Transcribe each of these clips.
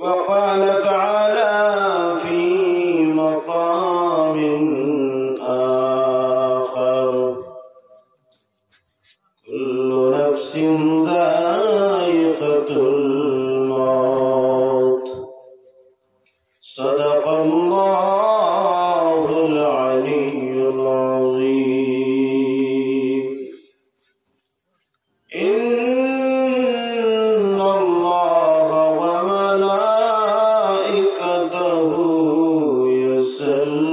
وقال تعالى في مقام آخر كل نفس ذائقة الموت صدق الله العلي العظيم إن الله وملائكته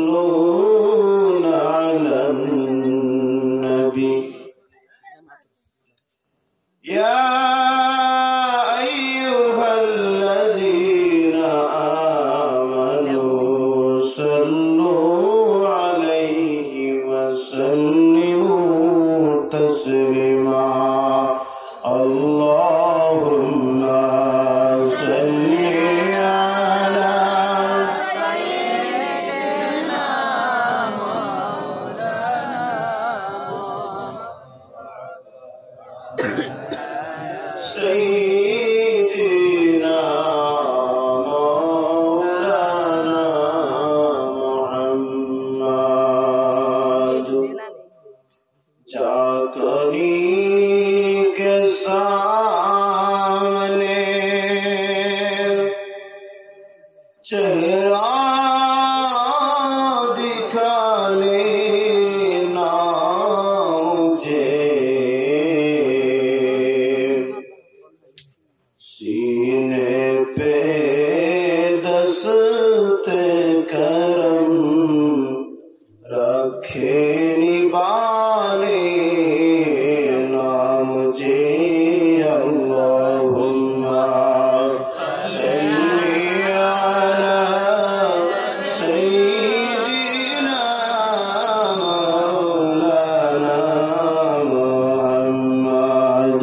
يصلون على النبي يا أيها الذين آمنوا صلوا عليه وسلموا تسليما اللهم صل على سيدنا سيدنا مولانا محمد जाकनी के सामने चेहरा दिखा लेना मुझे सीने पे दस्त करम रखे निबाले नाम जे अल्लाहुम्मा सल्ली अला सय्यिदिना मौलाना मुहम्मद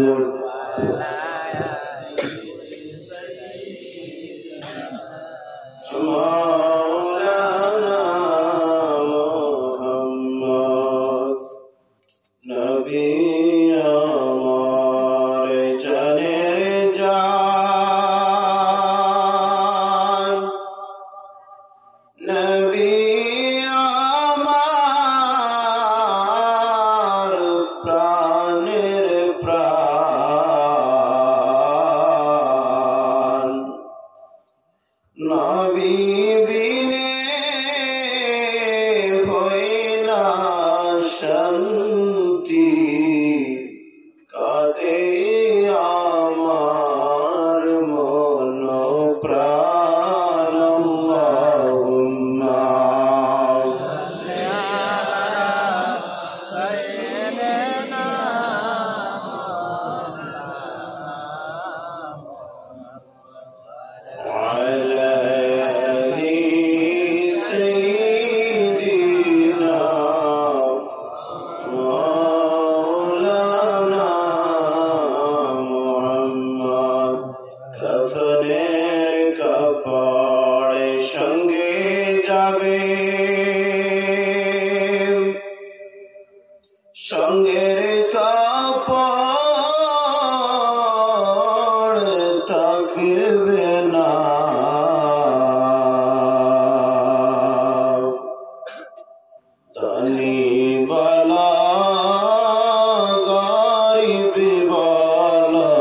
मौलाना मुहम्मद नबी हमारे चले जान नबी আমার প্রাণের প্রাণ নবী বিনে হয় না শান্তি কাঁদে আমার মন প্রাণ আল্লাহুম্মা سيدنا على آل سيدنا مولانا محمد কাফনের কাপড়ে সঙ্গে যাবে সঙ্গের কাপড় থাকবে না ধনী বালা গরিব বালা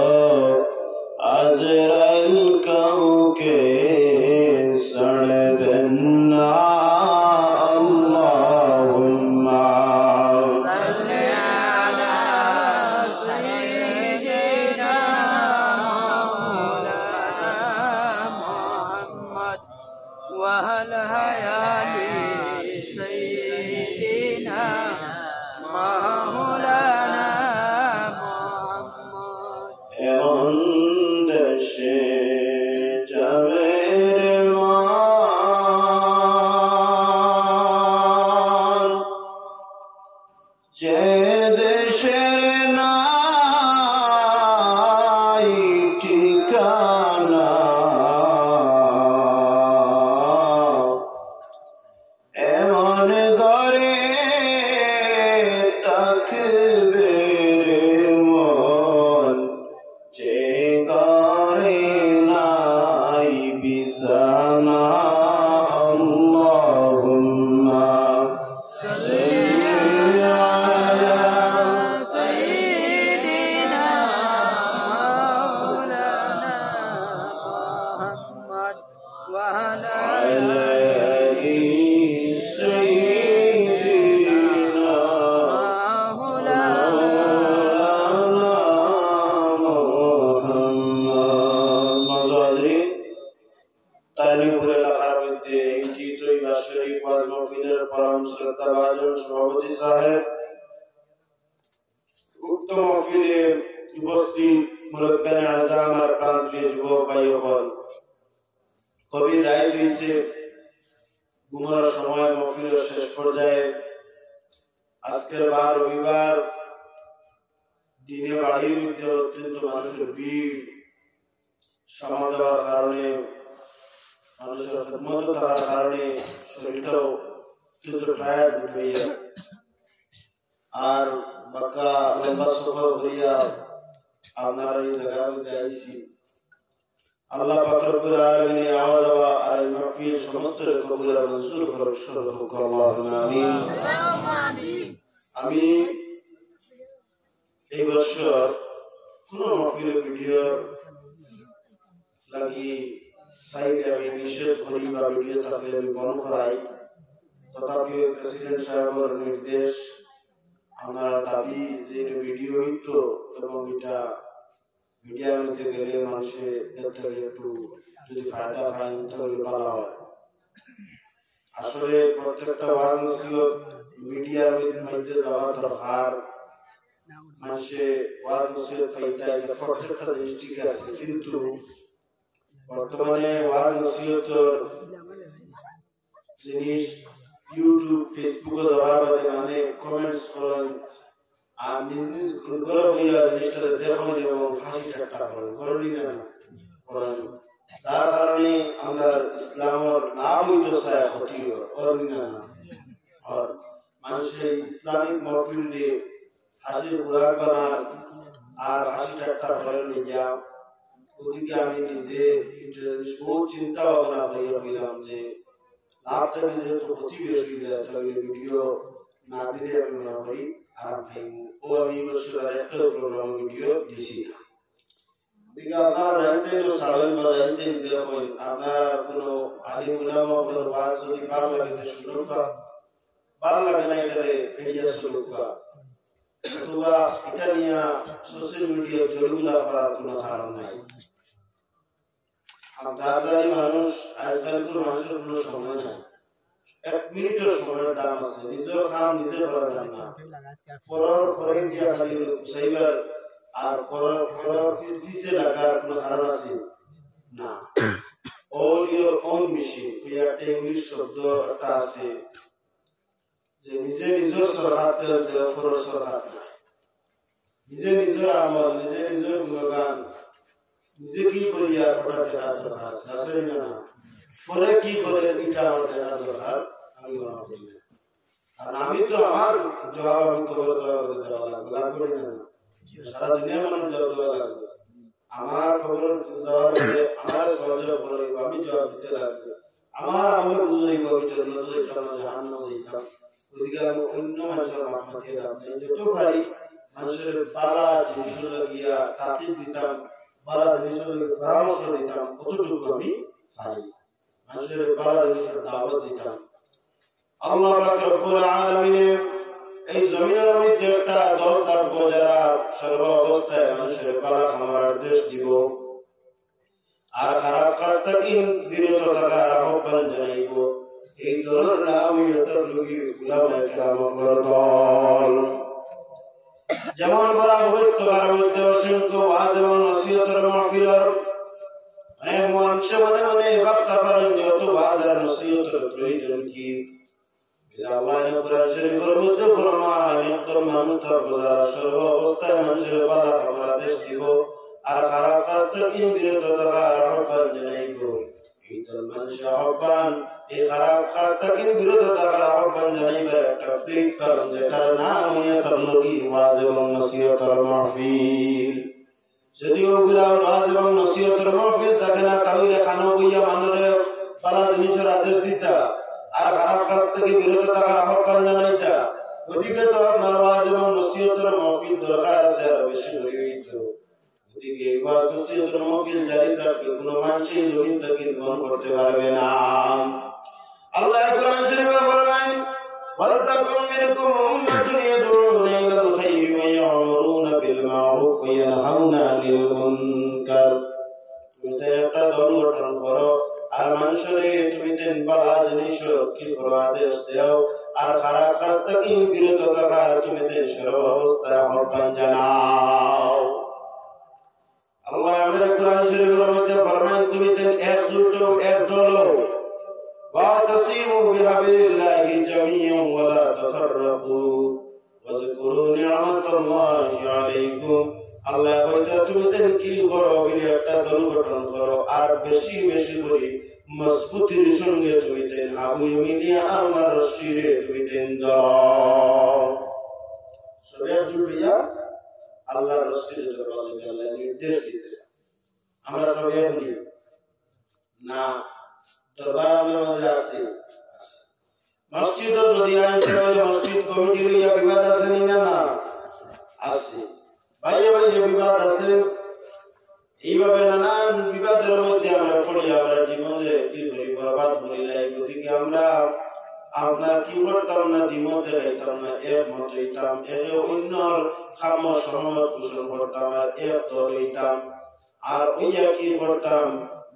আজরাইল কাউকে ছাড়বেন না আল্লাহুম্মা صل على سيدنا مولانا محمد وهل هيالي سيدنا مولانا محمد এমন দেশে যাবে রে মান যে দেশের নাই ঠিকানা এমন ঘরে থাকবে রে মন যে ঘরে وعلى على سيدنا مولانا محمد مزادرين তাইনুপুর এলাকার মধ্যে এই চিত্রই বাৎসরিক ওয়াজ মাহফিলের পরম শ্রদ্ধাভাজন সভাপতি সাহেব, উক্ত মাহফিলে উপস্থিত মুরব্বিয়ানে আযম আর প্রান্তীয় যুবক ভাই হল, কবি রায় দিয়েছে ঘুমার সময় মাহফিলের শেষ পর্যায়ে আজকের বার রবিবার দিনে বাড়ির মধ্যে অত্যন্ত মানুষের ভিড় সময় দেওয়ার কারণে, মানুষের খেদমত করার কারণে শরীরটাও অত্যন্ত টায়ার্ড হইয়া আর বাঁকা লম্বা সফর হইয়া আপনার এই জায়গার মধ্যে আইসি। আল্লাহ পাক রব্বুল আলামিন আওয়াজ আর এই মাহফিল সমস্ত কবুল আর মঞ্জুর করুন, আল্লাহুম্মা আমিন। আমি এই বছর কোন মাহফিলের ভিডিও লাগি সাইডে আমি নিষেধ করি বা ভিডিও থাকলে আমি বন্ধ করাই, তথাপি প্রেসিডেন্ট সাহেবের নির্দেশ, আমার দাবি যে ভিডিও হইতো এবং এটা মিডিয়ার মধ্যে গেলে মানুষের একটু যদি ফায়দা পায় তাহলে ভালো হয়। আসলে প্রত্যেকটা ওয়াজ নসিহত মিডিয়ার মধ্যে যাওয়া দরকার, মানুষে ওয়াজ নসিহত পাইতে প্রত্যেকটা জিনিস ঠিক আছে, কিন্তু বর্তমানে ওয়াজ নসিহতের জিনিস ইউটিউব ফেসবুকে যাওয়ার বাদে মানে কমেন্টস করেন আর নিজ ঘর হইয়া জিনিসটা দেখেন এবং হাসি ঠাট্টা করেন, করেনই না করেন, যার কারণে আমরা ইসলামের নাম হইতে চায় ক্ষতি করেনই না। আর মানুষের ইসলামিক মাহফিল দিয়ে হাসির বুড়াক বানার আর হাসি ঠাট্টা করেন যা, ওদিকে আমি নিজে বহু চিন্তা ভাবনা করিয়া পেলাম যে লাভটা যেহেতু ক্ষতি বেশি যায় তাহলে ভিডিও না দিলে আমি মনে করি আরাম খাইব। ও আমি বছর একটা প্রোগ্রাম ভিডিও দিছি না, দিকে আপনারা জানতেন সাড়েন বা জানতেন দেখুন আপনারা কোনো আলিম উলামা কোনো ওয়াজ যদি ভালো লাগে তো শুনুন, ভালো লাগে না এটারে এড়িয়ে চলুক, অথবা এটা নিয়ে সোশ্যাল মিডিয়া জরুলা করার কোনো কারণ নাই। দাদারি মানুষ আজকালকার মানুষের কোনো সময় নাই, এক মিনিটের সময়ের দাম আছে, নিজের কাম নিজে করা যায় না, পরের পরে দিয়া খালি সাইবার আর পরের পিছে লাগার কোনো কারণ আছে না। all your own machine, ওই একটা ইংলিশ শব্দ একটা আছে যে নিজে নিজের সরহাত পরের সরহাত নাই, নিজে নিজের আমল নিজে নিজের গুণগান নিজে কি করিয়া ওটা দেখার দরকার আছে, আসলে না পরে কি করে এটা আমার দেখার দরকার আমি মনে করি না। আর আমি তো আমার জবাব আমি খবর দেওয়া লাগবে না, সারা দুনিয়ার মানুষ জবাব দেওয়া লাগবে, আমার খবর জবাব দিলে আমার সহযোগ করে আমি জবাব দিতে লাগবে, আমার আমার বুঝলেই জাহান্ন দিতাম, ওদিকে আমি অন্য মানুষের মাঠে যত পারি মানুষের পালা জিনিস লাগিয়া তাতে দিতাম, পালা জিনিস পরামর্শ দিতাম, কতটুকু আমি পারি মানুষের পালা জিনিসের দাওয়াত দিতাম। আল্লাহ পাক রব্বুল আলামিন এই জমিনের মধ্যে একটা দল থাকবো যারা সর্ব অবস্থায় মানুষের পালা খামার আদেশ দিব আর খারাপ কাজ থেকে বিরত থাকার আহ্বান জানাইব। এই দলের নাম উলামায়ে কেরামের দল। যেমন বলা উপত্যকার মধ্যে অসংখ্য ওয়াজ এবং নসিহতের মাহফিলের অনেক মানুষ মনে মনে ভাবতে পারেন যত ওয়াজ আর নসিহতের প্রয়োজন কি, আল্লাহ কোরআন শরীফের মধ্যে ফরমান একদম মানুষ থাকবো যারা সর্ব অবস্থায় মানুষের পালা খামার আদেশ দিব আর খারাপ কাজ থেকে বিরত থাকার আহ্বান জানাইব। এই দল মানুষের আহ্বান এই খারাপ কাজ থেকে বিরত থাকার আহ্বান জানাইবার একটা প্ল্যাটফর্ম যেটার নাম হইয়া তাবলীগ ওয়াজ এবং নসিহতের মাহফিল। যদিও ওগুলা ওয়াজ এবং নসিহতের মাহফিল থাকে না তাহলে খানো বইয়া মানুষের পালা জিনিসের আদেশ দিতা আর খারাপ কাজ থেকে বিরত থাকার আহ্বান জানাইতা, ওদিকে তো আপনার ওয়াজ এবং নসিহতের মাহফিল দরকার আছে আর বেশি হইতো। এদিকে ওয়াসিয়তের মকিল জারি থাকবে, কোনো মানুষই জমিন থেকে গ্রহণ করতে পারবে না। আল্লাহ কোরআন শরীফে বলেন ওয়ালতাকুম মিনকুম উম্মাতুন ইয়াদউনা ইলাল খায়রি ওয়া ইয়া'মুরুনা বিল মা'রুফ ওয়া ইয়ানহাউনা আনিল মুনকার। তুমি একটা দল গঠন করো আর মানুষের তুমি তেন বালা জিনিস কি করো আদেশ দাও আর খারাপ কাজ থেকে বিরত থাকার তুমি তেন সর্ব অবস্থায় আহ্বান জানাও। আল্লাহ আমাদের কোরআন শরীফের মধ্যে ফরমান তুমি তেন একজোট এক দল واعتصموا بحبل الله جميعا ولا تفرقوا واذكروا نعمة الله عليكم। আল্লাহ কইতা তুমি দেন কি করো বলে একটা দল গঠন করো আর বেশি বেশি করে মজবুতির সঙ্গে তুমি দেন আবু মিলিয়া আল্লাহর রশিরে তুমি দেন দাও। সবাই জুড়িয়া আল্লাহর রশিরে দাও। আল্লাহ নির্দেশ দিতে আমরা সবাই বলি না দরবার মধ্যে আছে মসজিদ যদি আইন মসজিদ কমিটি লইয়া বিবাদ আছে না না আছে বাইরে বাইরে বিবাদ আছে। এইভাবে নানান বিবাদের মধ্যে আমরা পড়ি, আমরা জীবনে কি করি বরবাদ করি লাই। গতিকে আমরা আপনার কি করতাম না দ্বিমতে গাইতাম না একমত হইতাম, একে অন্যর খাম সহমত পোষণ করতাম আর এক দল হইতাম আর ওইয়া কি করতাম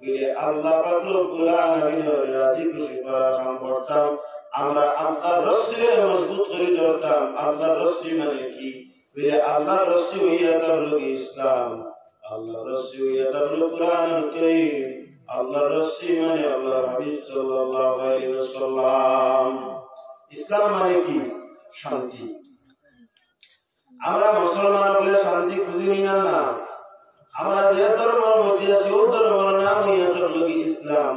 বলে আল্লাহ পাক রব্বুল আলামিনের রাজি খুশি করার কাম করতাম। আমরা আল্লাহর রশিরে মজবুত করে ধরতাম। আল্লাহর রশি মানে কি বলে আল্লাহর রশি হইয়া তাহলে ইসলাম, আল্লাহর রশি হইয়া তাহলে কুরআনুল কারীম, আল্লাহর রশি মানে আল্লাহর হাবিব সাল্লাল্লাহু আলাইহি ওয়াসাল্লাম। ইসলাম মানে কি শান্তি। আমরা মুসলমান বলে শান্তি খুঁজি না না, আমরা যে ধর্মের মধ্যে আছি ও ধর্মের নাম হলো ইসলাম।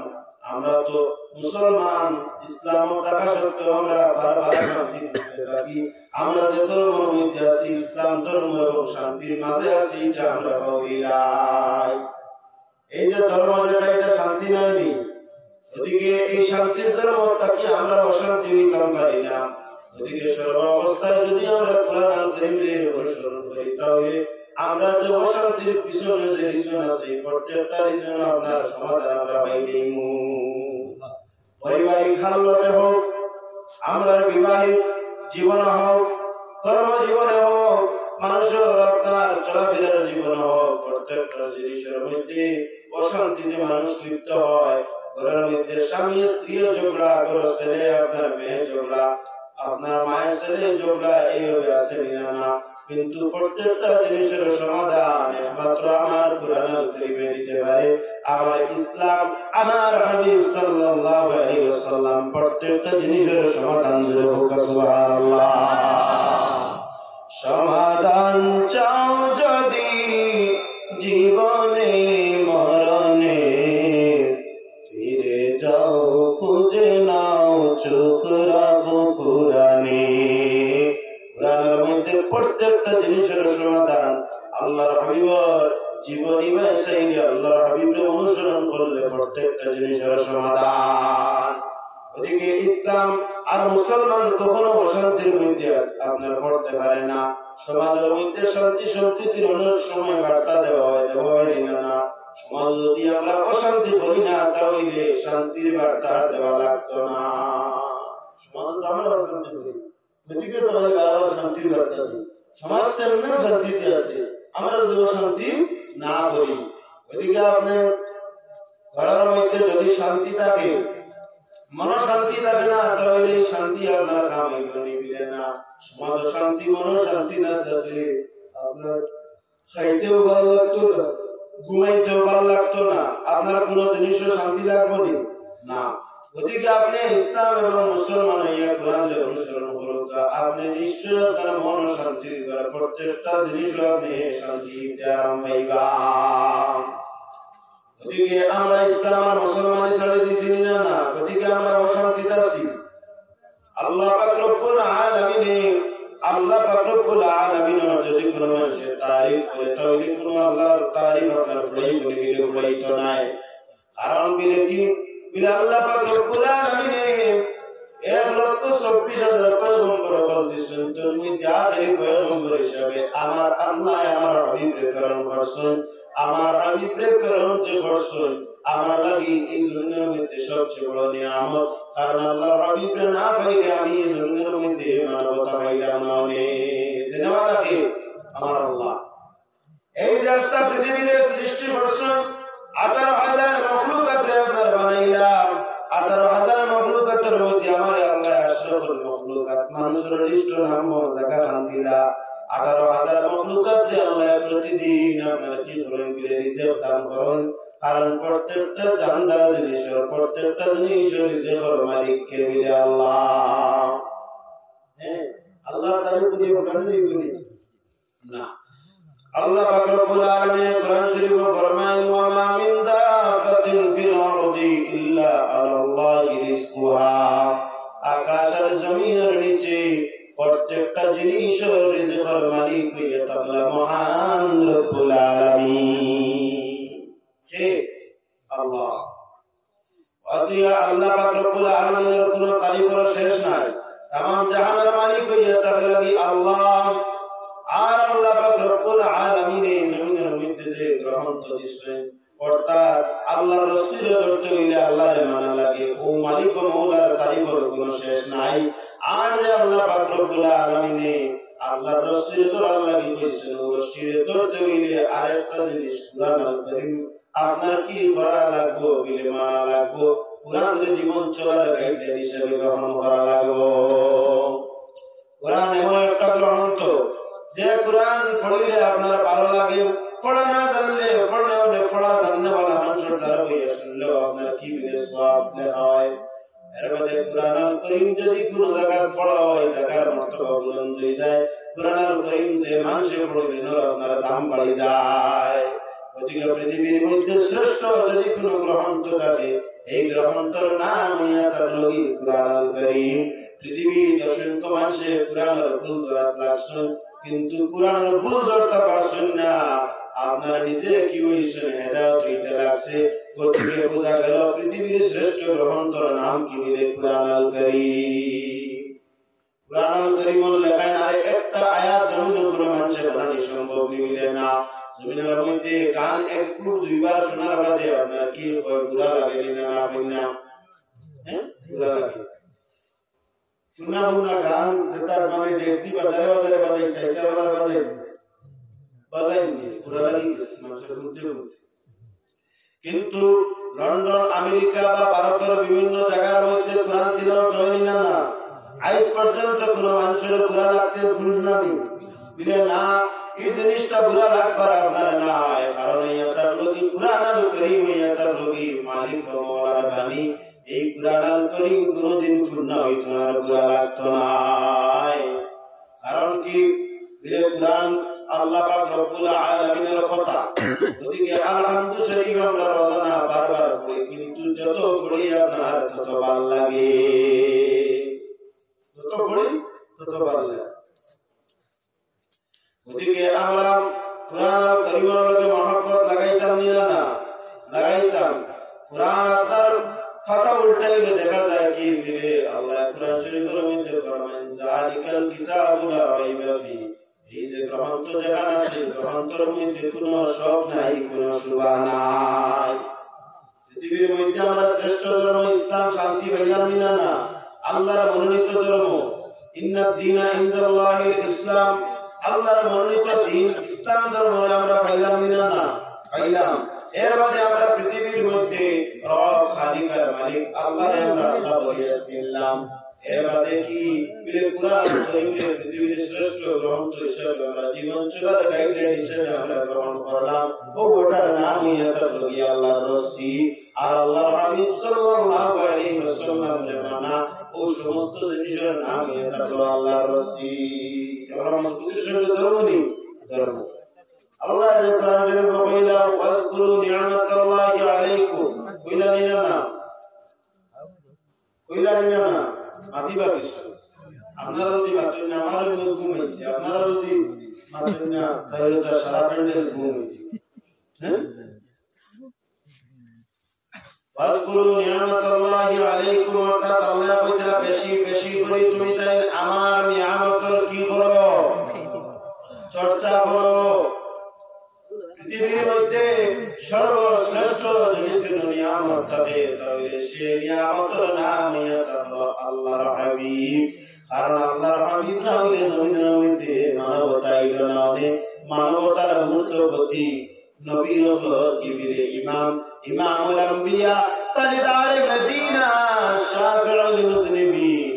আমরা তো মুসলমান, ইসলাম থাকা সত্ত্বেও আমরা বারবার শান্তি খুঁজতে থাকি। আমরা যে ধর্মের মধ্যে আছি ইসলাম ধর্ম এবং শান্তির মাঝে আছি, এটা আমরা পাই। এই যে ধর্ম যেটা এটা শান্তি নয়নি, ওদিকে এই শান্তির ধর্ম থাকি আমরা অশান্তি হইতাম পারি না। ওদিকে সর্ব অবস্থায় যদি আমরা কোরআন কারীমের অনুসরণ করি তাহলে আমরা যে অশান্তির পিছনে যে রিজন আছে প্রত্যেকটা রিজন আপনার সমাধান আমরা পাইব। পারিবারিক হালতে হোক, আমরা বিবাহিত জীবন হোক, কর্মজীবনে হোক, মানুষের আপনার চলাফেরার জীবন হোক, প্রত্যেকটা জিনিসের মধ্যে অশান্তিতে মানুষ লিপ্ত হয়। ঘরের মধ্যে স্বামী স্ত্রী ঝগড়া, ঘর ছেলে আপনার মেয়ে ঝগড়া, আপনার মায়ের ছেলে ঝগড়া, এইভাবে আছে না। কিন্তু প্রত্যেকটা জিনিসের সমাধান একমাত্র আমার কুরআনুল কারীমে দিতে পারে আমার ইসলাম, আমার হাবিব সাল্লাল্লাহু আলাইহি ওয়াসাল্লাম। প্রত্যেকটা জিনিসের সমাধান দিতে হোক সুবহানাল্লাহ। সমাধান চাও যদি জীবনে মরণে, ফিরে যাও খুঁজে নাও চোখ রাখো কুরআনে। কুরআনের মধ্যে প্রত্যেকটা জিনিসের সমাধান আল্লাহর হাবিবের জীবনী মেসাইলে আল্লাহর হাবিবের অনুসরণ করলে প্রত্যেকটা জিনিসের সমাধান। ওদিকে ইসলাম আর মুসলমান কখনো অশান্তির মধ্যে আপনার পড়তে পারে না। সমাজের মধ্যে শান্তি সম্প্রীতির অনেক সময় বার্তা দেওয়া হয় না। সমাজ যদি আমরা অশান্তি করি না তাহলে শান্তির বার্তা দেওয়া লাগতো না। সমাজ তো আমরা অশান্তি করি, ওদিকে তোমাদের গালাও শান্তির বার্তা দিই। সমাজ তেমনি শান্তিতে আছে, আমরা যদি শান্তি না করি। ওদিকে আপনি ঘরের মধ্যে যদি শান্তি থাকে, মন শান্তি থাকে না তাহলে শান্তি আপনার কাম নিবে না। সমাজ শান্তি, মন শান্তি না থাকলে আপনার খাইতেও ভালো লাগতো না, ঘুমাইতেও ভালো লাগতো না, আপনার কোনো জিনিসও শান্তি লাগবে না। ওদিকে আপনি ইসলাম এবং মুসলমান হইয়া কোরআনের অনুসরণ করুন, আপনি নিশ্চয় আপনার মন শান্তি দিবেন, প্রত্যেকটা জিনিস আপনি শান্তিতে আরামাইবা। ওদিকে আমরা ইসলাম আর মুসলমান ছেড়ে দিছি না, ওদিকে আমরা অশান্তিতে আছি। আল্লাহ পাক রব্বুল আলামিন যদি কোনো মানুষের তারিফ করে তাহলে কোনো আল্লাহর তারিফ আপনার উড়াইতো নাই। কারণ বিলে কি বিলে আল্লাহ পাক রব্বুল আলামিন 1,24,000 পয়গম্বর বল দিয়েছেন, তুমি যাদের পয়গম্বর হিসাবে আমার আল্লাহ আমার হাবিবকে প্রেরণ করছেন, আমার হাবিবকে প্রেরণ যে করছেন আমার লাগি এই দুনিয়ার মধ্যে সবচেয়ে বড় নিয়ামত। কারণ আল্লাহ হাবিবকে না পাইলে আমি এই দুনিয়ার মধ্যে মানবতা পাইলাম না। ধন্যবাদ আমার আল্লাহ। এই রাস্তা পৃথিবীতে সৃষ্টি করছেন, 18,000 মখলুকাতরে আপনার বানাইলাম। 18,000 মখলুকাতের মধ্যে আমার আল্লাহ আশরাফুল মখলুকাত মানুষের লিস্ট নাম জায়গা খান দিলা। 18,000 মখলুকাতরে আল্লাহ প্রতিদিন আপনার কি ধরেন গিয়ে রিজেক্ট দান করেন। কারণ প্রত্যেকটা জানদার জিনিসের প্রত্যেকটা জিনিসের রিজেক্টের মালিক কে বলে আল্লাহ। হ্যাঁ, আল্লাহ তার উপরে ওখানে দিবেন না। আল্লাহ পাক রব্বুল আলামিন কোরআন শরীফে ফরমায়, ওয়া মা মিন দাব্বাতিন ফিল আরদি ইল্লা আলাল্লাহি রিজকুহা। আকাশের জমিনের নিচে প্রত্যেকটা জিনিসের রিজকের মালিক হইয়া তাআলা মহান রব্বুল আলামিন। কে? আল্লাহ। অতএব আল্লাহ পাক রব্বুল আলামিনের কোনো তারিফের শেষ নাই। तमाम জাহানের মালিক হইয়া তাআলা আল্লাহ। আর আল্লাহ পাক রব্বুল আলামিন এই জমিনের মধ্যে যে গ্রন্থ দিয়েছেন, অর্থাৎ আল্লাহর রাসূল ধরতে হইলে আল্লাহর মানা লাগে। ও মালিক ও মওলার তারিফের কোনো শেষ নাই। আর যে আল্লাহ পাক রব্বুল আলামিন আল্লাহর রাসূল ধরার লাগি কইছেন, ও রাসূল ধরতে হইলে আরেকটা জিনিস কুরআনুল কারীম আপনার কি করা লাগবে বলে মানা লাগবে। কুরআনের জীবন চলার গাইডলাইন হিসেবে গ্রহণ করা লাগবে। কুরআন এমন একটা গ্রন্থ যে কুরআন পড়লে আপনার ভালো লাগে, পড়া না জানলে পড়া জানলে वाला মানুষের দ্বারা হইয়া শুনলেও আপনার কি বিদে সওয়াব হয়। এর মধ্যে কুরআনুল কারীম যদি কোন জায়গায় পড়া হয় জায়গার মর্তবা বুলন্দ হয়ে যায়। কুরআনুল কারীম যে মানুষে পড়লে আপনার দাম বাড়ে যায়। ওদিকে পৃথিবীর মধ্যে শ্রেষ্ঠ যদি কোন গ্রন্থ থাকে এই গ্রন্থের নাম হইয়া থাকলো কুরআনুল কারীম। পৃথিবীর অসংখ্য মানুষে কুরআনের ভুল ধরাত লাগছেন, কিন্তু কুরআনের ভুল ধরতে পারছেন না। আপনার নিজে কি হইছেন হেদায়েত হইতে লাগছে। প্রত্যেকে বোঝা গেল পৃথিবীর শ্রেষ্ঠ গ্রন্থের নাম কি বলে কুরআনুল কারীম। কুরআনুল কারীমের লেখায় আর একটা আয়াত জমিনের উপরে মানুষের বানানি সম্ভব মিলে না। জমিনের মধ্যে গান একটু দুইবার শোনার বাদে আপনার কি বুড়া লাগে না না? হ্যাঁ, বুড়া লাগে। শোনা গান যেটার মানে দেখতে বাজারে বাজারে বাজাই চাইতে বাজাইনি বুড়া লাগে মানুষের মধ্যে। কিন্তু লন্ডন, আমেরিকা বা ভারতের বিভিন্ন জায়গার মধ্যে কোরআন তিলাওয়াত হয় না। আজ পর্যন্ত কোনো মানুষের বুড়া লাগতে ভুল নামি বিলে না। এই জিনিসটা বুড়া লাগবার আপনার না হয়, কারণ এটা লোকি কুরআনুল কারীম এটা লোকি মালিক ও মওলার বাণী। এই কুরআনুল কারীম কোনদিন পূর্ণ হইতো না, বুড়া লাগতো না। কারণ কি কুরআন আল্লাহ পাক রব্বুল আলামিনের কথা। ওদিকে আলহামদুলিল্লাহ শরীফ আমরা রোজানা বারবার পড়ি, কিন্তু যত পড়ি আপনার তত ভালো লাগে, যত পড়ি তত ভালো লাগে। ওদিকে আমরা কুরআনুল কারীমের লগে মহব্বত লাগাইতাম না লাগাইতাম। কুরআন আসার কথা উল্টাইলে দেখা যায় কি মিলে আল্লাহ কুরআন শরীফের মধ্যে ফরমান, যালিকাল কিতাবু লা রাইবা ফি। এই যে গ্রন্থ যেখানে আছে গ্রন্থের মধ্যে কোনো শক নাই, কোনো শুভা নাই। পৃথিবীর মধ্যে আমরা শ্রেষ্ঠ ধর্ম ইসলাম শান্তি পাইলাম না, আল্লাহর মনোনীত ধর্ম। ইন্নাদ দীনা ইনদাল্লাহিল ইসলাম, আল্লাহর মনোনীত দিন ইসলাম ধর্ম আমরা পাইলাম না পাইলাম। এর বাদে আমরা পৃথিবীর মধ্যে রব খালিকার মালিক আল্লাহর আমরা আল্লাহ বলিয়াছিলাম। এর বাদে কি বিলে কুরআন শরীফে পৃথিবীর শ্রেষ্ঠ গ্রন্থ হিসেবে আমরা জীবন চলার গাইডলাইন হিসেবে আমরা গ্রহণ করলাম। ও ওটার নামই এটা লগি আল্লাহর রাসূল আর আল্লাহর হাবিব সাল্লাল্লাহু আলাইহি ওয়াসাল্লামের মানা ও সমস্ত জিনিসের নামই এটা আল্লাহর রাসূল। আমরা মজবুতের সঙ্গে ধর্ম নেই, ধর্ম আল্লাহ যে কোরআন শরীফে বলেন, ওয়াজকুরু নি'মাতাল্লাহি আলাইকুম। কইলানি না মাতিবা কিছু। আপনারা যদি মাতেন না, আমার ঘুম হয়েছে। আপনারা যদি মাতেন না, তাহলে তো সারা প্যান্ডেল ঘুম হয়েছে। হ্যাঁ, ফাজকুরু নি'মাতাল্লাহি আলাইকুম, অর্থাৎ আল্লাহ কইতরা বেশি বেশি করে তুমি তাই আমার নিয়ামতের কি করো, চর্চা করো। পৃথিবীর মধ্যে সর্বশ্রেষ্ঠ যদি কোনো নিয়ামত থাকে তাহলে সেই নিয়ামতের নাম আল্লাহর হাবিব। কারণ আল্লাহর হাবিব না হলে জমিনের মধ্যে মানবতা আইল না, অনেক মানবতার মূর্তপতি নবী হলো জিবরিল ইমামুল আম্বিয়া তাজদারে মদিনা শাফিউল মুযনিবিন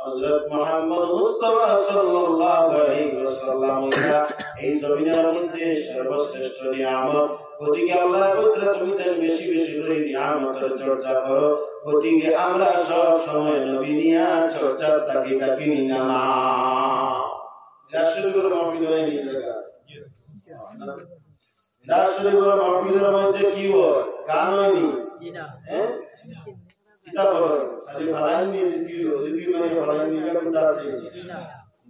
হযরত মুহাম্মদ মুস্তাফা সাল্লাল্লাহু আলাইহি ওয়াসাল্লাম এই জমিনের মধ্যে সর্বশ্রেষ্ঠ নিয়ামত। ওদিকে আল্লাহ বলতে তুমি তার বেশি বেশি করে নিয়ামতের চর্চা করো। ওদিকে আমরা সব সময় নবী নিয়া চর্চার তাকি নিনা না। রাসূলের মাহফিল হয় এই জায়গা, রাসূলের মাহফিলের মধ্যে কি হয়? গান হয়নি, হ্যাঁ কিতাব হয়, খালি ভাড়াই নিয়ে জিকির মানে ভাড়াই নিয়ে কোনটা আছে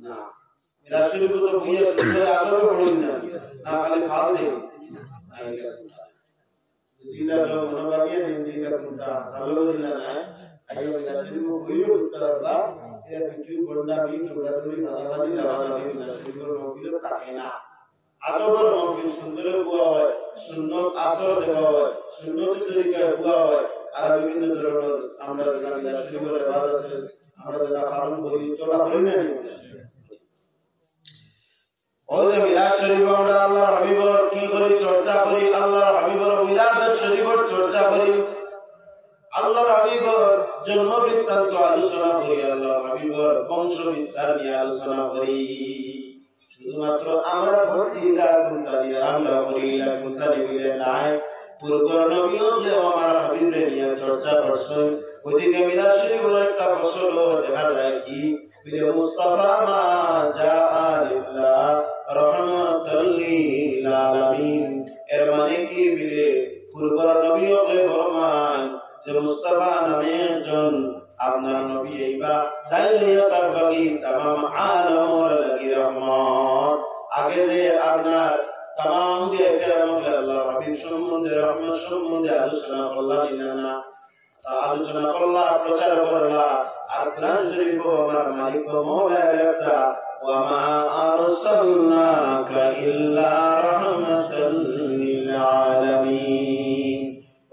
না। রাসূলের তো বইয়া শুনতে আদর করেন না, না খালি ফাল দেন দিলা তো মনোভাবিয়া দিন দিলা কোনটা সালো দিলা না আইও রাসূলের বইও উত্তরলা এর কিছু বড়া বিন বড়া ধরে নামাজি লাগানো রাসূলের মাহফিল থাকে না। আদর মাহফিল সুন্দর বুয়া হয়, সুন্নত আদর দেওয়া হয়, সুন্নত তরিকায় বুয়া হয়। আর বিভিন্ন ধরনের আমরা রাসূলের ইবাদত আছে, আমরা যারা কারণ বলি তোলা করি না। ওই মিলাদ শরীফ আমরা আল্লাহর হাবিবের কি করি চর্চা করি, আল্লাহর হাবিবের মিলাদ শরীফের চর্চা করি, আল্লাহর হাবিবের জন্ম বৃত্তান্ত আলোচনা করি, আল্লাহর হাবিবের বংশ বিস্তার নিয়ে আলোচনা করি। শুধুমাত্র আমরা বসিলা কোনটা দিয়ে আমরা করিলা কোনটা দিয়ে নাই, পূর্ব নবীও যে আমার হাবিবের নিয়ে চর্চা করছেন। ওদিকে মিলাদ শরীফের একটা ফসল দেখা যায় কি মুস্তাফা মা জাআ লিল্লাহ রাহমাতাল লিল আলামিন। এর মানে কি বিলে পূর্ব নবী হলে ফরমান যে মুস্তাফা নামে একজন আপনার নবী এইবা চাইলে তার বাকি तमाम আলমের লাগি রহমত। আগে যে আপনার तमाम যে কেরামত আল্লাহ হাবিব সম্বন্ধে রহমত সম্বন্ধে আলোচনা করলাম না, আলোচনা করলা প্রচার করলা। আর কোরআন শরীফ আমার মালিক মওলা একটা ওয়া মা আরসালনাকা ইল্লা রাহমাতাল লিল আলামিন।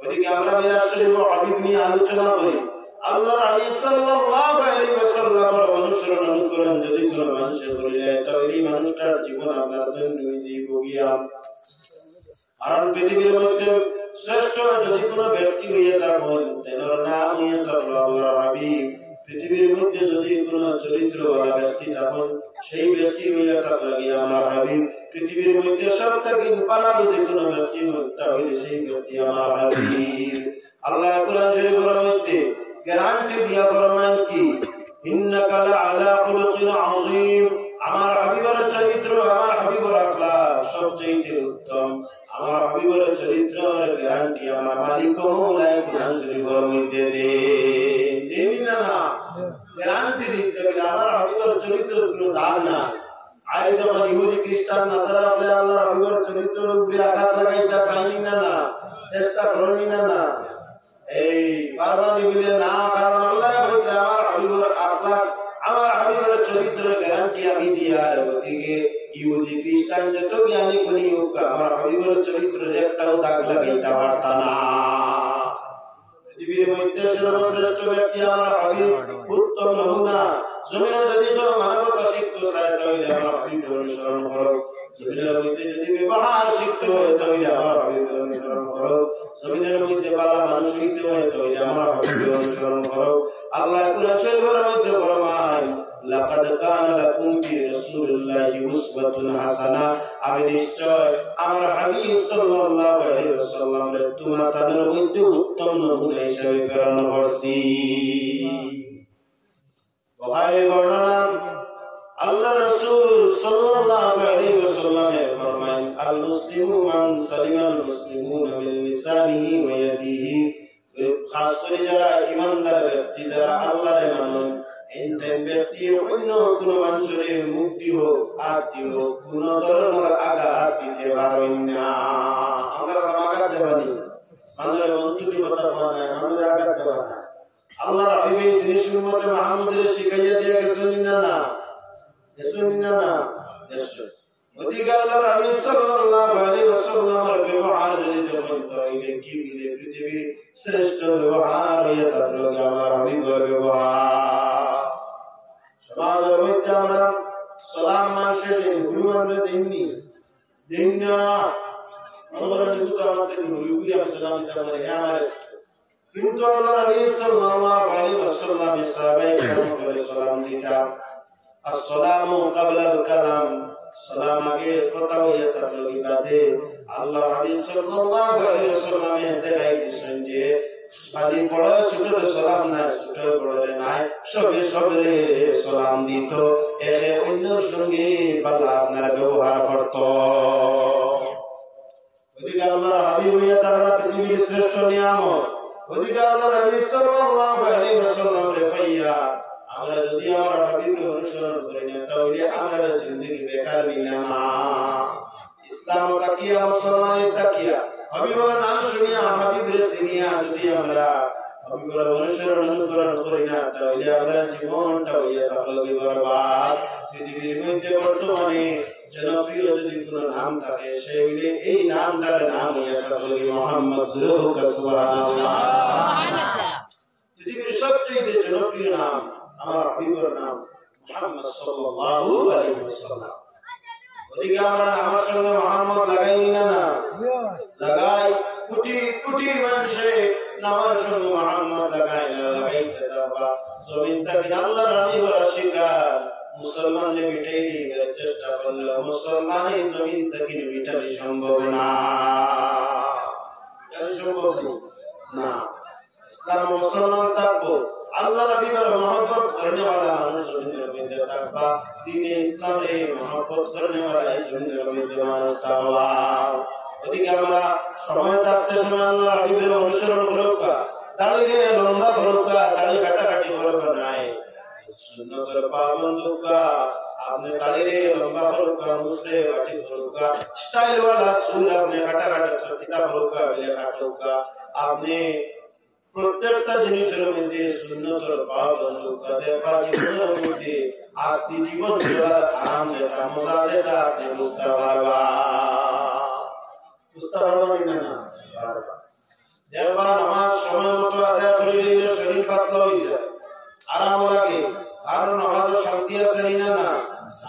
ওদিকে আমরা মিলাদ শরীফ হাবিব নিয়ে আলোচনা করি। আল্লাহর হাবিব সাল্লাল্লাহু আলাইহি ওয়াসাল্লামের অনুসরণ অনুকরণ যদি কোনো মানুষ করে যায় তাহলে এই মানুষটার জীবন আপনার দৈনন্দিন জীবন। কারণ পৃথিবীর মধ্যে শ্রেষ্ঠ যদি কোনো ব্যক্তি হইয়া থাকেন তেনার নাম হইয়া থাকল আল্লাহর হাবিব। পৃথিবীর মধ্যে যদি কোনো চরিত্রওয়ালা ব্যক্তি থাকেন সেই ব্যক্তি হইয়া থাকল আমার হাবিব। পৃথিবীর মধ্যে সবথেকে পালা যদি কোনো ব্যক্তি তাহলে সেই ব্যক্তি আমার হাবিব। আল্লাহ কোরআন শরীফের মধ্যে গ্যারান্টি দিয়া ফরমান কি ইন্নাকা লাআলা খুলুকিন আযীম। আমার হাবিবের চরিত্র, আমার হাবিবের আখলাক সবচেয়ে উত্তম। আমার হাবিবের চরিত্রের গ্যারান্টি আমার মালিক মওলা কোরআন শরীফের মধ্যে দেন না, গ্যারান্টি দিতে হবে আমার হাবিবের চরিত্রের কোনো দাগ না। আজ যখন ইহুদি খ্রিস্টান নাসারা বলে আল্লাহর হাবিবের চরিত্রের উপরে আঘাত লাগাইতে চাইনি না, চেষ্টা করেনি না, এই বারবার বলে না। কারণ আল্লাহ বলতে আমার হাবিবের আখলাক, আমার হাবিবের চরিত্রের গ্যারান্টি আমি দিয়া। ওদিকে ইহুদি খ্রিস্টান যত জ্ঞানী কোনি হোক আমার হাবিবের চরিত্রের একটাও দাগ লাগাইতে পারত না। পৃথিবীর মধ্যে সর্বশ্রেষ্ঠ ব্যক্তি আমার হাবিব, উত্তম নমুনা। জমিনে যদি মানবতা শিখতে চায় তাহলে আমার হাবিবের অনুসরণ করো। জমিনের মধ্যে যদি ব্যবহার শিখতে হয় তাহলে আমার হাবিবের অনুসরণ করো। জমিনের মধ্যে ভালো মানুষ হইতে হয় তাহলে আমার হাবিবের অনুসরণ করো। আল্লাহ কোরআন শরীফের মধ্যে ফরমান লাকাদ কানা লাকুম ফি রাসূলিল্লাহি উসওয়াতুন হাসানাহ। আমি নিশ্চয় আমার হাবিব সাল্লাল্লাহু আলাইহি ওয়াসাল্লামের তোমাদের মধ্যে উত্তম নমুনা হিসেবে প্রেরণ করছি। বুখারী বর্ণনা আল্লাহ রাসূল সাল্লাল্লাহু আলাইহি ওয়াসাল্লাম ফরমান আল মুসলিমু মান সালিমাল মুসলিমুনা মিন লিসানিহি ওয়া ইয়াদিহি। খাস করে যারা ঈমানদার ব্যক্তি, যারা আল্লাহর মানেন, এই ব্যক্তি অন্য কোন মানুষের মুক্তি হোক আত্মী হোক কোন ধরনের আঘাত দিতে পারেন না। আমরা আঘাত দেবানি মানুষের মন্ত্রী কথা বলা মানুষের আঘাত দেওয়া না। আল্লাহর হাবিব এই জিনিস উম্মতে মুহাম্মাদের শিখাইয়া দিয়ে গেছেন না? গেছেন না? গেছেন। ওদিকে আল্লাহর হাবিব সাল্লাল্লাহু আলাইহি ওয়াসাল্লামের ব্যবহার যদি দেখেন তাহলে কি মিলে পৃথিবীর শ্রেষ্ঠ ব্যবহার হইয়া থাকলো আমার হাবিবের ব্যবহার। সমাজের মধ্যে আমরা সালাম মানুষের গুরুমানরে দিন না আমরা কিন্তু আমাদের গুরুগুলি সালাম দিতে পারি আমার, কিন্তু আল্লাহর হাবিব সাল্লাল্লাহু আলাইহি ওয়াসাল্লাম সাহাবায়ে সালাম দিতেন। আসসালামু ক্বাবলাল কালাম, সালাম আগে কথা হইয়া থাকলো ইবাদে। আল্লাহর হাবিব সাল্লাল্লাহু আলাইহি ওয়াসাল্লাম দেখাই দিয়েছেন যে খালি বড় ছোট সালাম না, ছোট বড় নাই, সবে সবে সালাম দিত, এর অন্যর সঙ্গে ভালো আপনার ব্যবহার করত। ওদিকে আল্লাহর হাবিব হইয়া তারা পৃথিবীর শ্রেষ্ঠ নিয়ামত। ওদিকে আল্লাহর হাবিব সাল্লাল্লাহু আলাইহি ওয়াসাল্লাম রে ভাইয়া আমরা যদি আমার হাবিবের অনুসরণ করি না তাহলে আমাদের জিন্দেগি বেকার বিনা। ইসলাম তাকিয়া মুসলমানের তাকিয়া হাবিবের নাম শুনিয়া হাবিবের চিনিয়া যদি আমরা হাবিবের অনুসরণ করি না তাহলে আমরা জীবনটা হইয়া থাকলো বরবাদ। পৃথিবীর মধ্যে বর্তমানে জনপ্রিয় যদি কোন নাম থাকে সে হইলে এই নামটার নাম হইয়া থাকলো মুহাম্মদ সুবহানাল্লাহ। পৃথিবীর সবচেয়ে জনপ্রিয় নাম আমার হাবিবের নাম মুহাম্মদ সাল্লাল্লাহু আলাইহি ওয়াসাল্লাম। ওদিকে আমরা আমার সঙ্গে মুহাম্মদ লাগাই না লাগাই, কোটি কোটি মানুষে নামার সঙ্গে মুহাম্মদ লাগাইতে যাবা জমিন থেকে আল্লাহর হাবিবের শিকার মুসলমানকে মিটাই দিতে চেষ্টা করলে মুসলমান এই জমিন থেকে মিটানো সম্ভব না, সম্ভব না। ইসলাম মুসলমান থাকবো, আল্লাহর হাবিবের মহব্বত করনে वाला মানুষ জমিনের মধ্যে থাকবা, দ্বীনে ইসলামে মহব্বত করনে वाला এই জমিনের মধ্যে মানুষ থাকবা। ওদিকে আমরা সময় থাকতে সময় আল্লাহর হাবিবের অনুসরণ করবা, দাড়িরে লম্বা করবা, দাড়ি কাটাকাটি করবা নাই, সুন্নতের পাবন্দ করবা। আপনি দাড়িরে লম্বা করবা, মুসলে কাটি করবা, স্টাইল वाला চুল আপনি কাটাকাটি কিতা করবা, বলে কাটবা। আপনি প্রত্যেকটা জিনিসের মধ্যে সুন্নতের পাবন্দ করবা, জীবনের মধ্যে আস্তি জীবন চলার আরাম যেটা মজা যেটা আপনি বুঝতে পারবা, বুঝতে পারবেন না পারবা। দেখবা নামাজ সময় মতো আদায় করে দিলে শরীর পাতলা হয়ে যায়, আরাম লাগে, আর নামাজের শান্তি আছে না না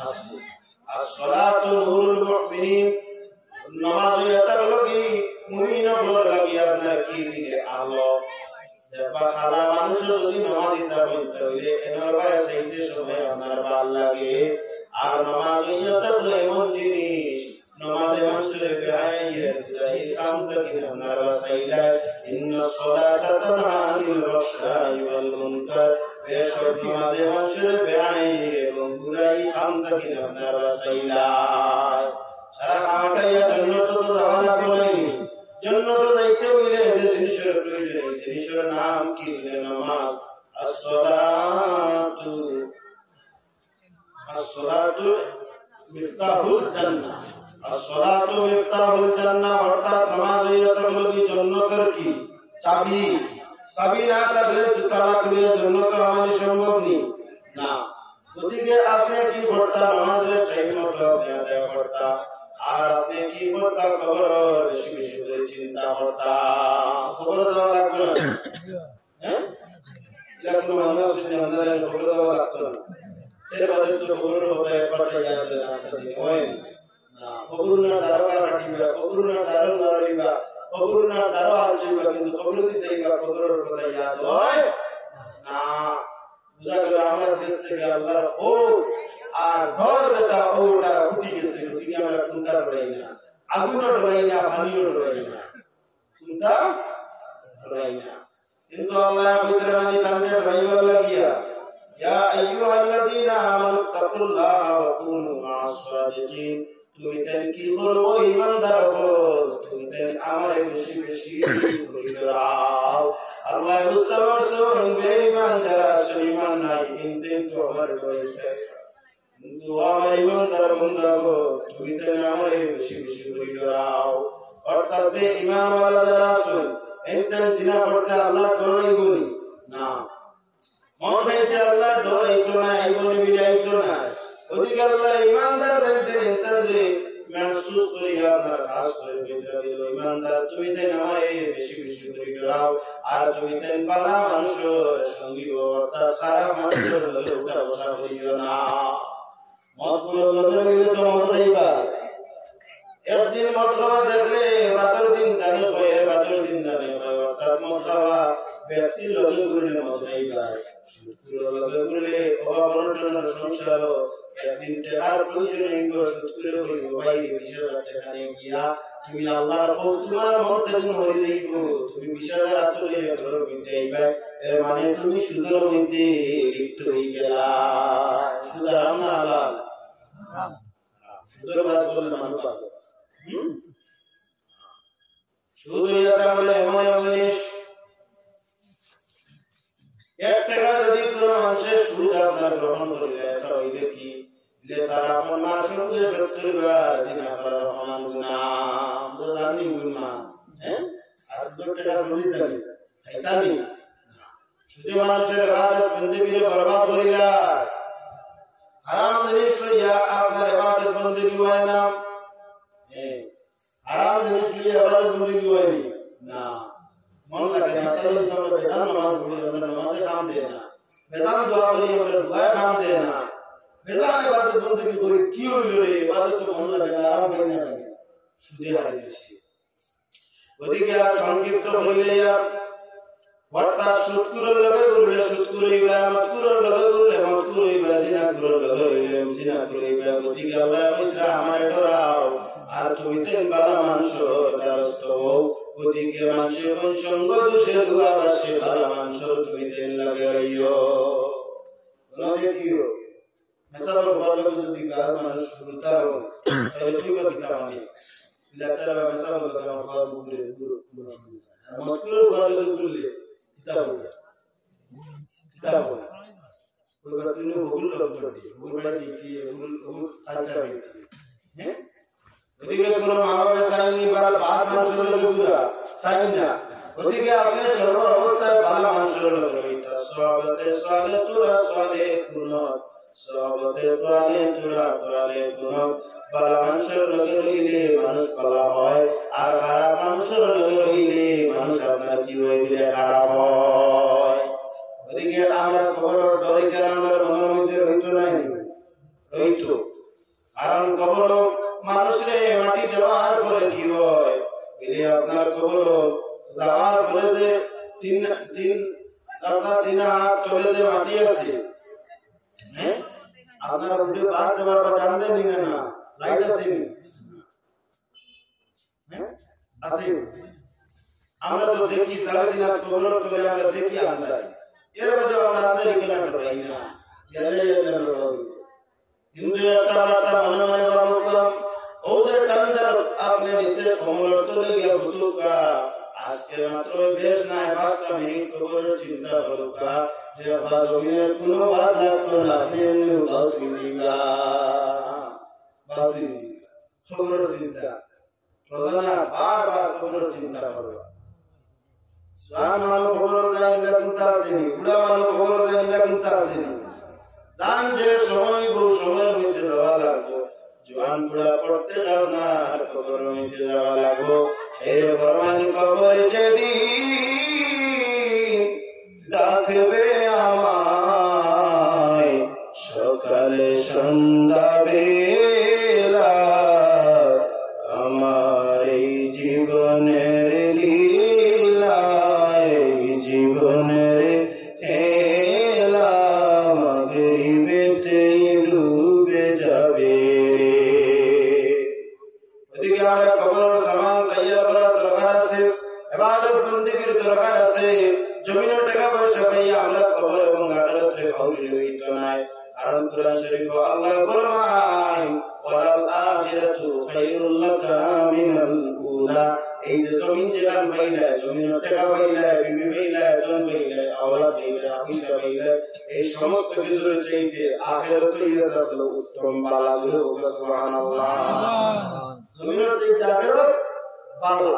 আছে। as-salatu nurul mu'minin, নামাজ এটার লাগি মুমিনদের লাগি আপনার কি দিলে আলো। দেখবা খালা মানুষ যদি নামাজ দিতে বলতে হইলে এনার বাইরে সেইতে সময় আপনার ভালো লাগে। আর নামাজ এটা হলো এমন জিনিস, নামাজে মানুষের বেআইয়ে এই কামটা কি আপনার বাসাইলা ইন্নাস সালাতা তানহা আনিল ফাহশাই ওয়াল মুনকার, বেশক নামাজে মানুষের বেআইয়ে এবং বুরাই কামটা কি আপনার বাসাইলা। সারা কামাটাইয়া জান্নাত তো যাওয়া যাবে না, জান্নাত যাইতে হইলে যে জিনিসের প্রয়োজন এই জিনিসের নাম কি? নামাজ। as-salatu মিফতাহুল জান্নাহ, as-salatu মিফতাহুল জান্নাহ, অর্থাৎ নামাজ হলো কি জান্নাতের কি চাবি। চাবি না থাকলে তালা খুলে জান্নাত আমাদের সম্ভব নেই না। ওদিকে আপনি কি করতা? নামাজের টাইম মতো আদায় করতা, আর আপনি কি করতা? খবর বেশি বেশি করে চিন্তা করতা। খবর দেওয়া লাগবে না, হ্যাঁ এরকম মানুষ আমাদের খবর দেওয়া লাগতো না। এর বাদে তো খবর হবে পাঠাই যাবে না, হয় না। খবর না দারোগা রাখিবা, খবর না দারোগা মারিবা, খবর না দারোগা আলচিবা, কিন্তু খবর দিছেইবা খবরের কথা ইয়াদ হয় না। বুঝা গেল আমরা দেশ থেকে আল্লাহর ও আর ঘর যেটা ওটা উঠে গেছে, ওদিকে আমরা চিন্তা করি না, আগুনও ডরাই না, পানিও ডরাই না, চিন্তা ডরাই না। কিন্তু আল্লাহ ভিতরে মানে কানে ডরাইবার লাগিয়া ইয়া আইয়ুহাল্লাযীনা আমানু তাকুল্লাহা ওয়া কুনু মা'আস সাদিকিন, তুমি তেন কি করবো ঈমানদার হও, তুমি তেন আমারে বেশি বেশি করিও। আল্লাহ বুঝতে পারছো বেঈমান যারা ঈমান নাই কিন্তু আমার রয়েছে, কিন্তু আমার ঈমানদার বান্দা গো তুমি তেন আমারে বেশি বেশি করিও। অর্থাৎ বেঈমান ওয়ালা যারা আছেন এনতেন জিনা করতে আল্লাহ ডরাই বলি না মন খাইতে আল্লাহ ডরাইতো না এই বলে বিদায়তো না ওদিকে আল্লাহ ইমানদার দেন এনতেন যে महसूस করিয়া আপনার কাজ করে ভিতরে দিল ইমানদার তুমি দেন আমারে বেশি বেশি করে ডরাও আর তুমি দেন পালা মানুষের সঙ্গী অর্থাৎ খারাপ মানুষের লগে উঠা বসা করিও না মত গুলো নজরে গেলে তো মত হইবা একদিন মত খাওয়া দেখলে বাতর দিন জানে হয় বাতর দিন জানে হয় অর্থাৎ মত খাওয়া ব্যক্তির লগে করলে মত হইবা সুদকুর লগে করলে অভাবনটনের সংসার একদিন টাকার প্রয়োজনে এগুলো সুদ করে হইব ভাই 20,000 টাকা নিয়ে গিয়া তুমি আল্লাহর তোমার মধ্যে গুণ হয়ে যাইব তুমি 20,000 আতরে ঘর বিতে আইবা এর মানে তুমি সুদের মধ্যে লিপ্ত হয়ে গেলা সুদ হারাম না হালাল সুদের বাদ বলে মানুষ পাবে সুদ হইয়া তাহলে এমন জিনিস 1 টাকা যদি কোনো মানুষের সুদ আপনার গ্রহণ করিলে এটা হইবে কি যে তারা আপন মানুষের মধ্যে 70 বার জিনা করার সমান গুনাহ তো জানি গুনাহ হ্যাঁ আর 2 টাকা সুদ দিতে খাইতানি শুধু মানুষের ইবাদত বندگی বরবাদ করিলা হারাম জিনিস লইয়া আপনার ইবাদত বندگی হয় না হারাম জিনিস লইয়া ইবাদত বندگی হয় না মন লাগে না তাহলে আমরা বেজান নামাজ পড়ি আমরা নামাজে কাম দেয় না বেজান দোয়া করি আমরা দোয়া কাম দেয় না বেজান ইবাদত বندگی করি কি হইল রে ইবাদত তো মন লাগে না আরাম হয় না সুদে হারিয়ে দিছি ওদিকে আর সংক্ষিপ্ত হইলে আর অর্থাৎ সুদকুরের লগে করলে সুদকুর হইবা মতকুরের লগে করলে মতকুর হইবা জিনাকুরের লগে হইলে জিনাকুর হইবা ওদিকে আল্লাহ কইতা আমার ডরাও আর তুমি তেন বালা মানুষ দ্বারস্থ হও ওদিকে মানুষের কোন সঙ্গ দোষে দুয়া বাসে বালা মানুষ তুমি তেন লাগে রইও না দেখিও মেসাবর ভালো যদি গার মানুষ সুরতারো তাহলে তুই বা কিতা মানে লেটার মেসাবর কথা ভালো করে পুরো মতকুর ভালো করলে কিতাব ওগুলো তুমি ওগুলো লক্ষ্য দিই ওগুলো দিই ওগুলো আচ্ছা দিই হ্যাঁ ওদিকে কোন মহাভাবে সাইনি বারা বাদ মানুষের লগে পুরা সাইনা ওদিকে আপনি সর্ব অবস্থায় ভালো মানুষের লগে রইতা সওয়াবতে সালে তুরা সালে কুনত সওয়াবতে তোয়ালে তুরা তোয়ালে কুনত ভালো মানুষের লগে রইলে মানুষ ভালো হয় আর খারাপ মানুষের লগে রইলে মানুষ আপনার কি হইলে খারাপ হয় ওদিকে আমরা খবর ডরে কেন আমরা মনের মধ্যে রইতো নাই রইতো কারণ খবর মানুষরে মাটি দেওয়ার পরে কি হয় বলে আপনার খবর যাওয়ার পরে যে তিন হাত তলে যে মাটি আছে হ্যাঁ আপনার উঠে বাস দেওয়ার পর জানতে নিবে না লাইট আছে হ্যাঁ আছে আমরা তো দেখি সারাদিন আর খবর তলে আমরা দেখি আন্দাজ এর মধ্যে আমরা আন্দাজ কেনা পাই না গেলে কিন্তু একটা বার্তা মনে মনে ভাবলাম ও যে টান্দার আপনি নিচে কমলার তলে গিয়ে ফুটুকা আজকে মাত্র বেশ নাই 5টা মিনিট খবরের চিন্তা করুকা যে আবার জমিনের কোনো বাদ লাগতো না আপনি এমনি বাউতি দিবা খবরের চিন্তা রোজানা বারবার খবরের চিন্তা করবা स्वान मानो खबर जानिला कुंता आसेनी बुढ़ा मानो खबर जानिला कुंता आसेनी दान जे समय गो समय মধ্যে দেওয়া লাগবে জওয়ান বুড়া পড়তে যাও না খবর মধ্যে দেওয়া লাগবে এই ফরমান খবর যেদিন ডাকবে আমায় সকালে সন্ধ্যা বেলা আমার এই জীবনের লীলা জীবনের খেলা মাগরিবেতে ডুবে যাবে ওদিকে আমরা কবর সামান তৈয়ার করার দরকার আছে ইবাদত বندگির দরকার আছে জমিনের টাকা পয়সা পাইয়া আমরা কবর এবং আখিরাতে ফাউলি হইতো না কারণ কোরআন শরীফ আল্লাহ ফরমায় ওয়ালাল আখিরাতু খায়রুল লাকা মিনাল উলা এই যে জমিন যেখান পাইলা জমিনের টাকা পাইলা বিবি পাইলা জন পাইলা আওলাদ পাইলা আকিদা পাইলা এই সমস্ত কিছুর চাইতে আখিরাতই হলো উত্তম বালা বলে সুবহানাল্লাহ জমিনের চাইতে আখিরাত বালা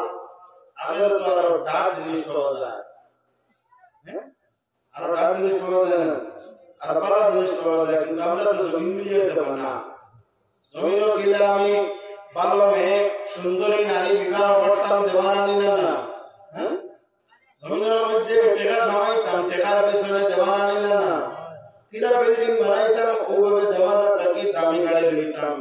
আমাদের তো আরো ডাক জিনিস পাওয়া যায়, হ্যাঁ আরো ডাক জিনিস পাওয়া যায় না, আর পালা জিনিস পাওয়া যায়, কিন্তু আমরা তো জমিন মিলিয়ে দেবো না। জমিনও কিনলে আমি ভালো মেয়ে সুন্দরী নারী বিবাহ করতাম, দেওয়ানা নিলাম না, হ্যাঁ জমিনের মধ্যে টেকা জমাইতাম, টেকার পিছনে দেওয়ানা নিলাম না, কিরা বিল্ডিং বানাইতাম, ওভাবে দেওয়ানা থাকি, দামি গাড়ি লইতাম,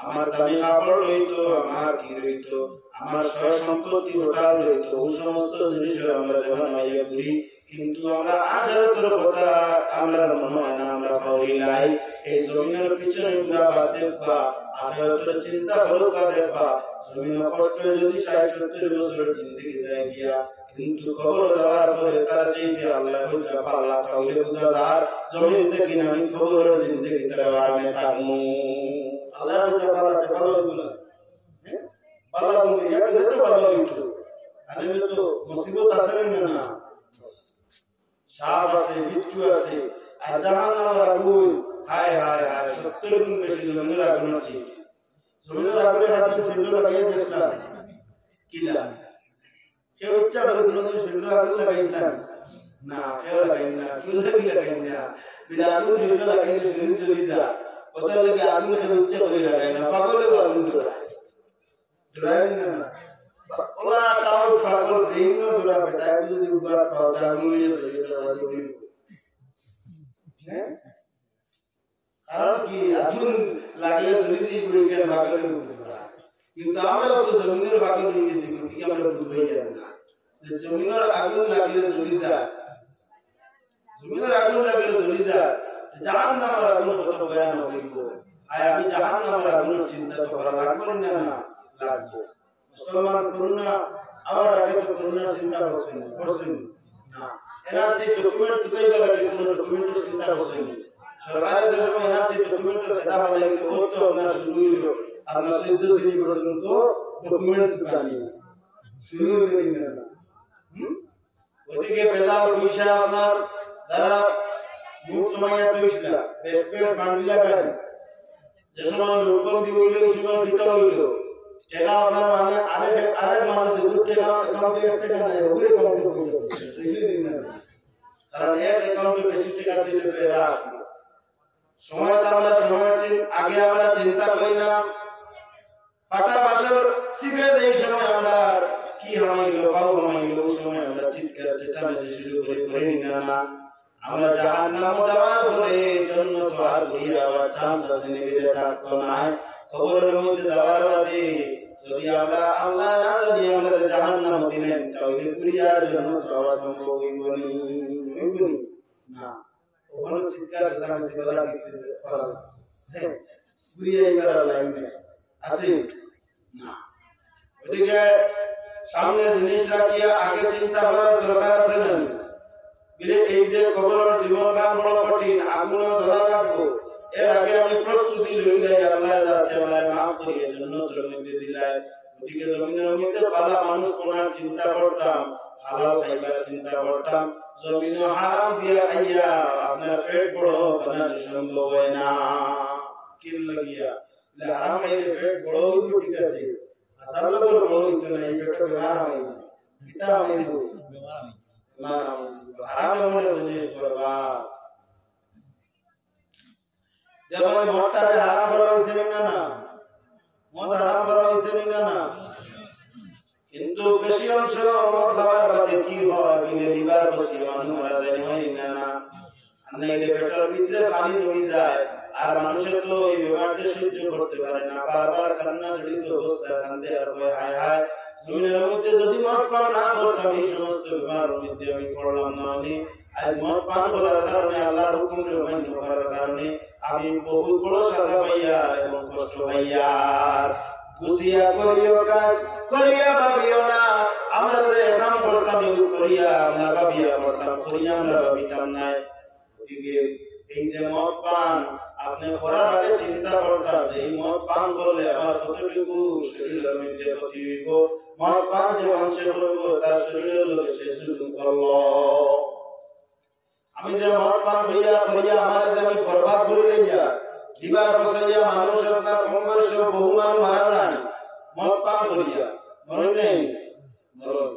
আমার দামি কাপড় রইতো, আমার কি রইতো, আমার সয় সম্পত্তি ওটাও রইতো, ওই সমস্ত জিনিস আমরা দেওয়ানা মাইয়া ঘুরি, কিন্তু আমরা আখিরাতের কথা আমরা মনে হয় না, আমরা ভাবি নাই। এই জমিনের পিছনে ঘুরা বাদ দেখবা, আখিরাতের চিন্তা করবা, দেখবা জমিনের কষ্ট যদি 60-70 বছরের জিন্দেগি যায় গিয়া, কিন্তু খবর যাওয়ার পরে তার চাইতে আল্লাহ বুঝা পাল্লা তাহলে বুঝা যার জমিন থেকে আমি খবরের জিন্দেগি তার আমি থাকবো। আল্লাহ বুঝা পাল্লাতে ভালো হইল, হ্যাঁ পাল্লা বলি এক যেতে ভালো হইল, আরে তো মুসিবত আছে না, সাপ আছে, বিচ্ছু আছে, আর জাহান্নামের আগুন, হায় হায় হায় 70 গুণ বেশি জমিনের আগুন আছে। জমিনের আগুনে হাতে সিন্ধু লাগিয়ে দিয়েছিলাম, কিলা কেউ ইচ্ছা করে কোনোদিন সিন্ধু আগুন লাগাইছিলাম না, কেউ লাগাই না, কেউ লাগাই না, বিনা আগুন সিন্ধু লাগাইলে সিন্ধু চলে যা, কোথাও লাগে আগুন কেউ ইচ্ছা করে লাগাই না, পাগলেও আগুন ধরায় ধরাই না, ওলা তাও পাগল রেইনো ধরা বেটা, যদি উবার পাও আগুন নিয়ে চলে যাওয়া যাবে, হ্যাঁ কারণ কি আগুন লাগলে চলেছি বইকের পাগলে ধরা, কিন্তু আমরা তো জমিনের পাগল হয়ে গেছি, কিন্তু আমরা বুঝতে যাই না যে জমিনের আগুন লাগলে জ্বলি যায়, জমিনের আগুন লাগলে জ্বলি যায়, জাহান্নামের আগুন কত ভয়ানক হইব। আর আমি জাহান্নামের আগুনের চিন্তা তো করা লাগবে না, না লাগবে। মুসলমান করুণা আমার আগে তো করুণা চিন্তা করছেন না, এনআরসি ডকুমেন্ট তুকাইবে লাগে, কোনো ডকুমেন্টের চিন্তা করছেন সরকারের যে সময় এনআরসি ডকুমেন্টের কথা বলা লাগে, ও তো আপনার শুরু হইল, আপনার 14 শ্রেণী পর্যন্ত ডকুমেন্ট তুকানি শুরু হইল না। ওদিকে বেজাল পয়সা আপনার যারা মুখ সময় তৈরিটা বেশ বেশ বান্ডিলা করেন, যে সময় নোটবন্দি হইল ওই সময় দিতে হইল টাকা আপনার মানে আরেক মানুষ টাকা অ্যাকাউন্টে টাকা নেয়, ওই অ্যাকাউন্টে হইল বেশি দিন না, কারণ এক অ্যাকাউন্টে বেশি টাকা দিলে বেড়া আসবে। সময়টা আমরা সময়ের আগে আমরা চিন্তা করি না, পাটা বাসর সিবে এই সময় আমরা কি হইল ফাও হইল, ওই সময় আমরা চিৎকার চেঁচামেচি শুরু করে না, আমরা জাহান্নাম যাওয়ার পরে জান্নাত আর ঘুরিয়ে আবার চান্স আছে নেবে থাকতো না। কবরের মধ্যে যাওয়ার বাদে যদি আমরা আল্লাহ না জানি আমরা জাহান্নাম দিলেন, তাহলে ঘুরিয়ে জান্নাত যাওয়া সম্ভব হইব না। ওখানে চিৎকার চেঁচামেচি করা কিছু করা ঘুরিয়ে এবার লাইনে আছে না। ওদিকে সামনে জিনিস রাখিয়া আগে চিন্তা করার দরকার আছে না, বলে এই যে কবরের জীবন কাল বড় কঠিন, আগুনে জ্বলা লাগবো, এর আগে আমি প্রস্তুতি লইলাই আল্লাহ যাতে আমার মাফ করিয়ে জান্নাতের মধ্যে দিলাই। ওদিকে জমিনের মধ্যে পালা মানুষ কোনার চিন্তা করতাম, হালাল খাইবার চিন্তা করতাম, জমিনে হারাম দিয়া খাইয়া আপনার পেট বড় বানানো সম্ভব হয় না। কিল লাগিয়া হারাম খাইলে পেট বড় হইব, ঠিক আছে, আসলে বড় হইতো না, এই পেটটা বেমার হয় না, পিতা হইব বেমার হইব, হারাম মনে জিনিস করবা। যেমন মদটাকে হারাম করা হয়েছে না, মদ হারাম করা হয়েছে না, কিন্তু বেশি অংশ মদ খাবার বাদে কি হয়, কিনে লিভার বসে মানুষ মারা যায় না, আর নাইলে পেটের ভিতরে পানি জমে যায়, আর মানুষের তো এই ব্যাপারটা সহ্য করতে পারে না, বারবার কান্না জড়িত অবস্থায় কান্দে আর কয় হায় হায়, জমিনের মধ্যে যদি মদ পান না করতাম এই সমস্ত ব্যাপারের মধ্যে আমি পড়লাম না, আজ মদ পান করার কারণে আল্লাহর হুকুমকে অমান্য করার কারণে আমি বহুত বড় সাজা পাইয়া এবং কষ্ট পাইয়া। বুঝিয়া করিও কাজ করিয়া ভাবিও না, আমরা যে কাম করতাম এগুলো করিয়া আমরা ভাবিয়া করতাম, করিয়া আমরা ভাবিতাম না। এই যে মদ পান আপনি করার আগে চিন্তা করতাম যে এই মদ পান করলে আমার কতটুকু শরীরের মধ্যে ক্ষতি হইব, মদ পান যে মানুষের করবো তার শরীরের লোকে সে শুরু করলো। আমি যে মদ পান হইয়া করিয়া আমার যে আমি বরবাদ করে লইয়া লিভার বসাইয়া মানুষ আপনার কম বয়সে বহু মানুষ মারা যায় মদ পান করিয়া, মরণ নেই মরণ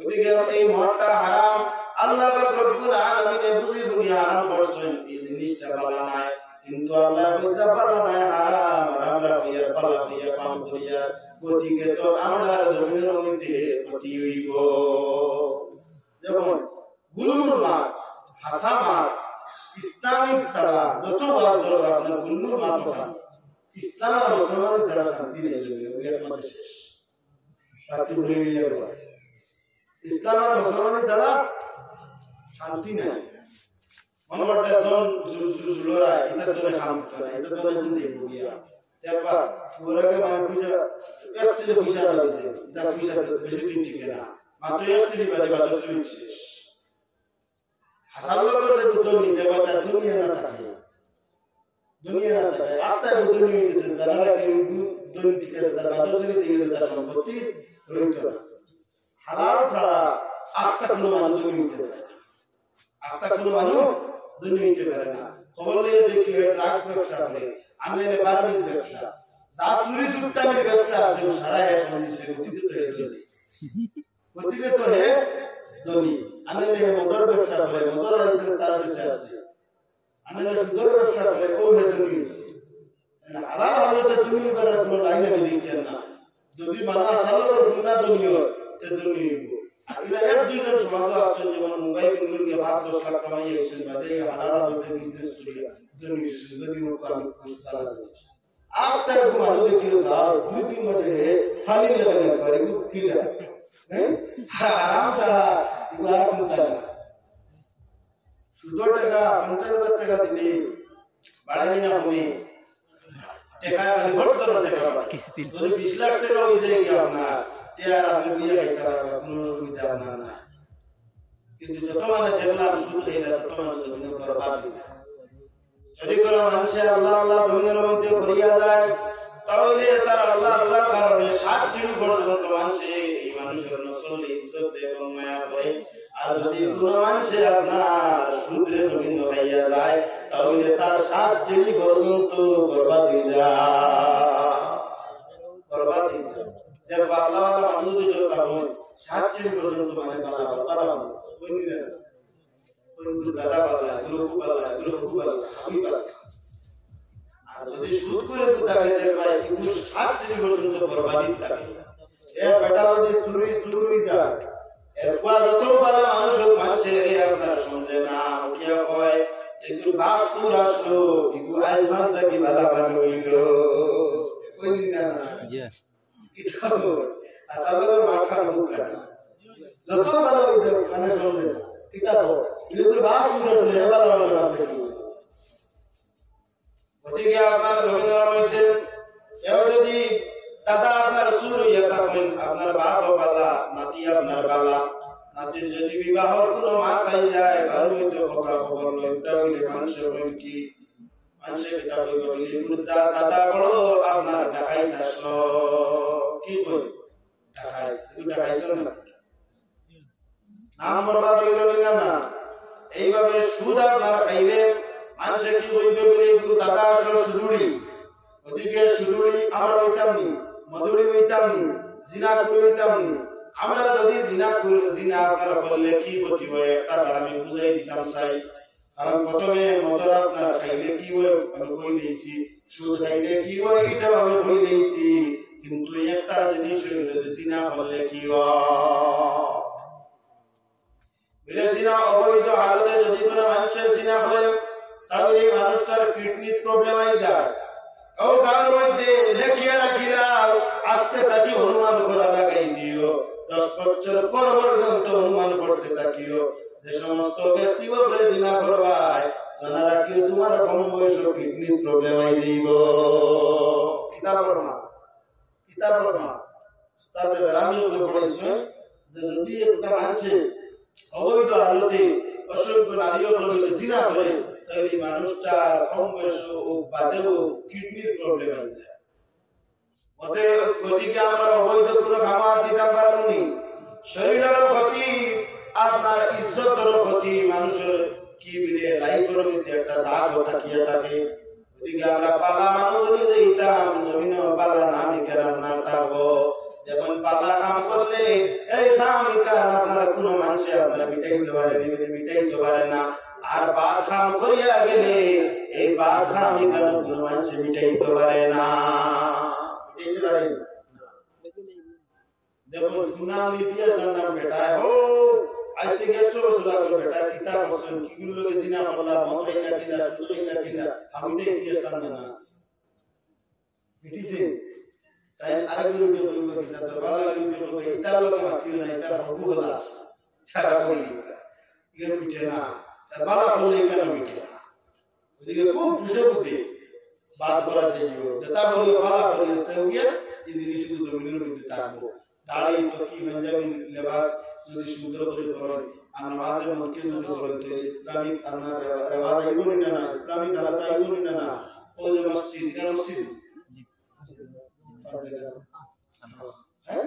ওদিকে এই মদটা হারাম, আল্লাহ পাক রব্বুল আলামিন বুঝি বুঝি হারাম করছেন, এই জিনিসটা ভালো নাই, কিন্তু আল্লাহ বুঝা ভালো নাই হারাম, আমরা বিয়ার পালা দিয়া পাম করিয়া ওদিকে তো আমরা জমিনের মধ্যে ক্ষতি হইব। যেমন গুলমুল মাছ, হাসা মাছ, ইসলামিক ছাড়া যত বাস ধরো আপনার গুলমুল মাছ খান, ইসলাম আর মুসলমান ছাড়া শান্তি নেই, একমাত্র শেষ শান্তি ভুলে গিয়ে ইসলাম আর মুসলমান ছাড়া শান্তি নেই। মনে করতে জন জুলরা এটা জন্য কাম করে, এটা জন্য জিন্দে বুঝিয়া দেখবা পুরাকে মানে পয়সা একচুয়ালি পয়সা লাগে, এটা পয়সা বেশি দিন টিকে না, মাত্র একচুয়ালি বাদে বাদে চলে শেষ। হাসাল করে দুটো নিতে পারে দুনিয়া না থাকে, দুনিয়া না থাকে আত্মা দুনিয়া গেছে যারা কেউ দুনিয়া টিকে তার বাদে চলে দিয়ে তার সম্পত্তি রইত না। হালাল ছাড়া আত্মা কোনো মানুষ দুনিয়া নিতে পারে, আত্মা কোনো মানুষ দুনিয়া নিতে পারে না। খবর নিয়ে দেখি ড্রাগস ব্যবসা করে, আমলে বারবিজ ব্যবসা, যা চুরি চুট্টামের ব্যবসা আছে সারা এক সন্দেশে গতিতে হয়েছিল, গতিতে তো হে ধনী। আমলে মোটর ব্যবসা করে, মোটর লাইসেন্স তার কাছে আছে, আমলে সুন্দর ব্যবসা করে, ও হে ধনী হয়েছে। হালাল হলে তো তুমি বেড়া কোনো লাইনে বেরিয়ে না, যদি মানুষ হালাল গুণা ধনী হয় তে ধনী হইব। এটা এক দুইজন সমাজ আছেন যেমন মুম্বাই বেঙ্গলুরু গিয়ে 5-10 লাখ কামাই আছেন, বাদে হালাল হলে বিজনেস করিয়া ধনী হয়েছে, ধনী হোক আমি তারা যাচ্ছে। आपका घुमा दो कि गाँव दूधी मजे खाली लगने पर वो किधर हैं आराम से गुलाब मुद्दा शुद्ध टका 50,000 টাকা দিলে বাড়াই না হবে টাকা মানে ভোট ধরো টাকা কিস্তি যদি 20 লাখ টাকা হয়ে যায় কি আপনার তে আর আপনি বিয়ে করতে পারবেন, কোনো সুবিধা আপনার না। কিন্তু যত মানে দেখলাম সুদ হয়ে যায় তত মানে জমিনের বরবাদ হয়ে যায়। যদি কোনো মানুষের আল্লাহ আল্লাহ জমিনের মধ্যে ভরিয়া যায় তাহলে তার আল্লাহ আল্লাহ কারণে 7 চিড়ি পর্যন্ত মানুষে এই মানুষের নসল ইজ্জত এবং মায়া করে। আর যদি কোনো মানুষে আপনার সুদে জমিন খাইয়া যায় তাহলে তার 7 চিড়ি পর্যন্ত বরবাদ হয়ে যায়, বরবাদ হয়ে যায়। যে আল্লাহ আল্লাহ মানুষ যদি কারণ 7 চিড়ি পর্যন্ত মানে বানাবো তারা কোন দিন দাদা পালা গুরু পালা গুরু পালা আমি পালা। আর যদি সুদ করে থাকে ভাই কিন্তু 7 চিড়ি পর্যন্ত বরবাদি থাকে। এ বেটা যদি চুরি যায় এরপর যত পালা মানুষ মানুষের আপনার শুনছে না উঠিয়া কয় এগুলো বাস সুর আসলো এগুলো আইমান থাকি ভালো ভালো হইল কোন দিন না কিতাব আসাবের মাথা মুখা যত ভালো হইছে মানে শুনছে কিতাব এগুলো বাস সুর আসলো ভালো ভালো আপনি ওদিকে আপনার জমিনের মধ্যে কেউ যদি দাদা আপনার সুর হইয়া থাকেন আপনার বাপ বালা নাতি আপনার বালা নাতির যদি বিবাহর কোনো মা পাই যায় ঘর হইতে খবর লইতে হইলে মানুষের বই কি মানুষের কিতা বইব বলি বৃদ্ধা দাদা বড় আপনার ঢাকাই আসলো কি বই ঢাকাই ঢাকাই না নাম বরবাদ হইল না। এইভাবে সুদ আপনার খাইবে মানুষে কি বইবে বলে এগুলো দাদা আসলো সুদুড়ি, ওদিকে সুদুড়ি আমরা হইতাম নি, মধুড়ি হইতাম নি, জিনা করে হইতাম নি। আমরা যদি জিনা আপনারা করলে কি ক্ষতি হয় একটা আমি বুঝাই দিতাম চাই। কারণ প্রথমে মধুর আপনার খাইলে কি হয় আমি বই দিয়েছি, সুদ খাইলে কি হয় এটাও আমি বই দিয়েছি, কিন্তু একটা জিনিস হইল যে জিনা করলে কি হয় জিনা অবৈধ হালতে যদি কোনো মানুষের জিনা হয় তাহলে এই মানুষটার কিডনির প্রবলেম হয়ে যায়। ও তার মধ্যে লেখিয়া রাখিলাম আজকে তাকে অনুমান করা লাগাই দিও, 10 বছর পর পর্যন্ত অনুমান করতে থাকিও যে সমস্ত ব্যক্তি বলে জিনা করবাই জানা রাখিও তোমার কম বয়সে কিডনির প্রবলেম হয়ে যাইব। কিতাব পড়না তাতে আমি বলে পড়াইছি যে যদি একটা মানুষে অবৈধ হালতে অসংখ্য নারীও বলে জিনা করে তাহলে মানুষটার কম বয়স ও বাদেও কিডনির প্রবলেম হয়ে যায়। ওদিকে আমরা অবৈধ কোনো খাবার দিতে পারবো নি, শরীরেরও ক্ষতি আপনার ইজ্জতেরও ক্ষতি, মানুষের কি বিলে লাইফের মধ্যে একটা দাগ থাকিয়ে থাকে। ওদিকে আমরা পালা মানুষ বলি যে এটা জমিন পালা নামি কেরাম না থাকবো যেমন পাতা কাম করলে এই খামিকা আপনার কোনো মানুষে আপনারা মিটাইতে পারে না আর বাদ খাম করিয়া গেলে এই বাদ খামিকা কোনো মানুষে মিটাইতে পারে না মিটাইতে পারে না দেখুন সুনাম ইতিহাস জানলাম বেটা হো আজ থেকে 100 বছর আগে বেটা কিতাব পড়ছেন কিগুলো লোকে জিনা করলা মতাইনা কিলা সুদইনা কিলা আমি তো ইতিহাস জানি না বিটিছে তাই আরেকজন বলবো কিনা তো ভালো লাগে বলবো এটা লোক মাতিও না এটা হবু হলা সারা বলি ইয়ে মিটে না তার ভালো বলে কেন মিটে না ওদিকে খুব বুঝে বুঝে বাদ করা যাইও যেটা বলি ভালো বলি তাই ইয়ে এই জিনিসগুলো জমিনের মধ্যে থাকবো দাড়ি টকি পাঞ্জাবি লেবাস যদি সুন্দর করে পরে আর নামাজের মধ্যে যদি পরে তো ইসলামিক আমরা রেওয়াজ আইবো না ইসলামিক আলাদা আইবো না ও যে মসজিদ কেন মসজিদ জি হ্যাঁ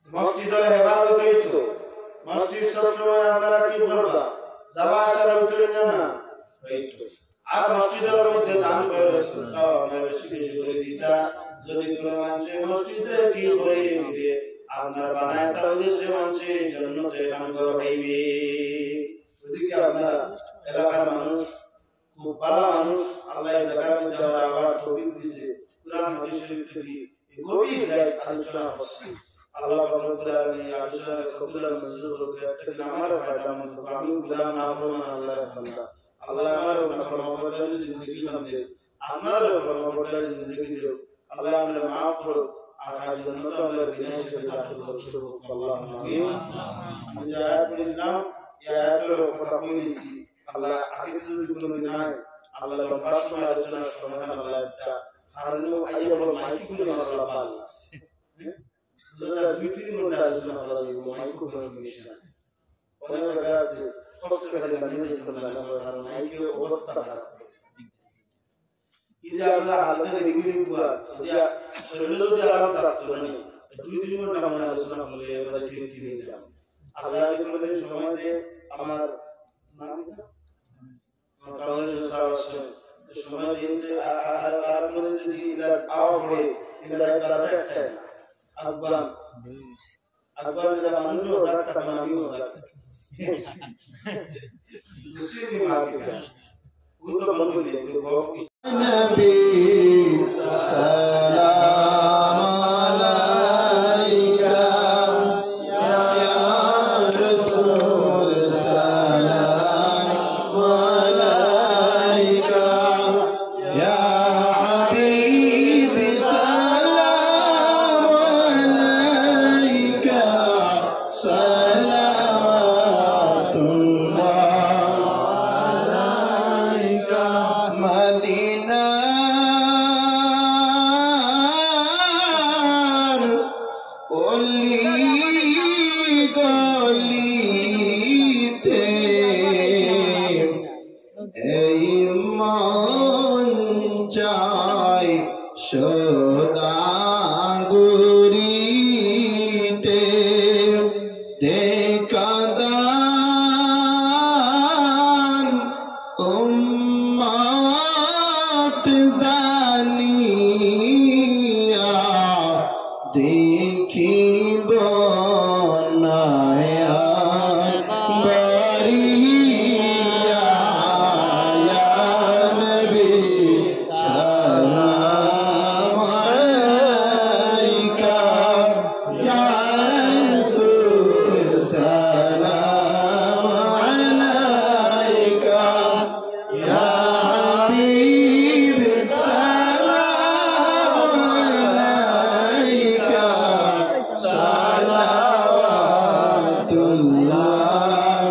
মসজিদের হেফাজত হইতো মসজিদ সবসময় আপনারা কি করবা যাওয়া আসার ভিতরে না হইতো আর মসজিদের মধ্যে দান করে সুন্নাত আমরা বেশি বেশি করে দিতা যদি কোনো মানুষ মসজিদে কি করে দিবে আপনার বানায় তাহলে সে মানুষের জান্নাতে কাম করে পাইবে ওদিকে আপনার এলাকার মানুষ খুব ভালো মানুষ আল্লাহ জায়গার মধ্যে আবার তৌফিক দিয়েছে কুরআন হাদিস শরীফ থেকে গভীর আলোচনা করছে আল্লাহ রব্বুল আলামিন আলোচনা কবুল আর মঞ্জুর করুক একটা আমার ফায়দা মত আমি গুলাম না ফরমান আল্লাহর বান্দা আল্লাহ আমার ফরমাবরদার জিন্দেগি বান্দে আমার ফরমাবরদার জিন্দেগি দিও আল্লাহ আমাদের maaf করো আর আজ জান্নাত আমাদের বিনাশ করে দাখিল করো আল্লাহুম্মা আমিন আমি আয়াত পড়ছিলাম এই আয়াতের কথা কইছি আল্লাহ আগে যদি কোনো বিনায় আল্লাহ লম্বা সময় আলোচনা সমাধান আল্লাহ একটা হারানো আইয়ে বড় মাইকি গুলো আল্লাহ পাল যারা দুই-তিন ঘন্টা আলোচনা করা যায় মাইকি কোনো সমস্যা অনেক জায়গা আছে সবচেয়ে বেশি জানিয়ে দিতে পারে না কারণ মাইকি অবস্থা খারাপ এই যে আমরা হালতে রেগুলি বুয়া যদি শরীরে যদি আরাম থাকতো না দুই-তিন ঘন্টা আমরা আলোচনা করলে আমরা ঠিক হয়ে যাব আল্লাহ আমাদের সময় যে আমার নাম কারণে সাহসে সময় দিতে আর মধ্যে যদি ইলা আওয়াজ পড়ে ইলা কারাতে আকবর যারা মানুষ ওরা টাকা আমিও ওরা মুসলিম মার্কেট পুরো বন্ধ দিয়ে নবী সালাম আলাইকা ইয়া রাসূল সালাম আলাইকা ইয়া হাবিব সালাম আলাইকা সালাওয়াতুল্লাহ আলাইকা মদিনার অলি গলিতে এই মন চাই সদাগুরিতে দেখা দান উম্মত জানিয়া দেখিব নয়া বারিয়া ইয়া নবী সালাম আলাইকা ইয়া রাসূল সালাম আলাইকা ইয়া হাবিব সালাম আলাইকা সালাওয়াতুল্লাহ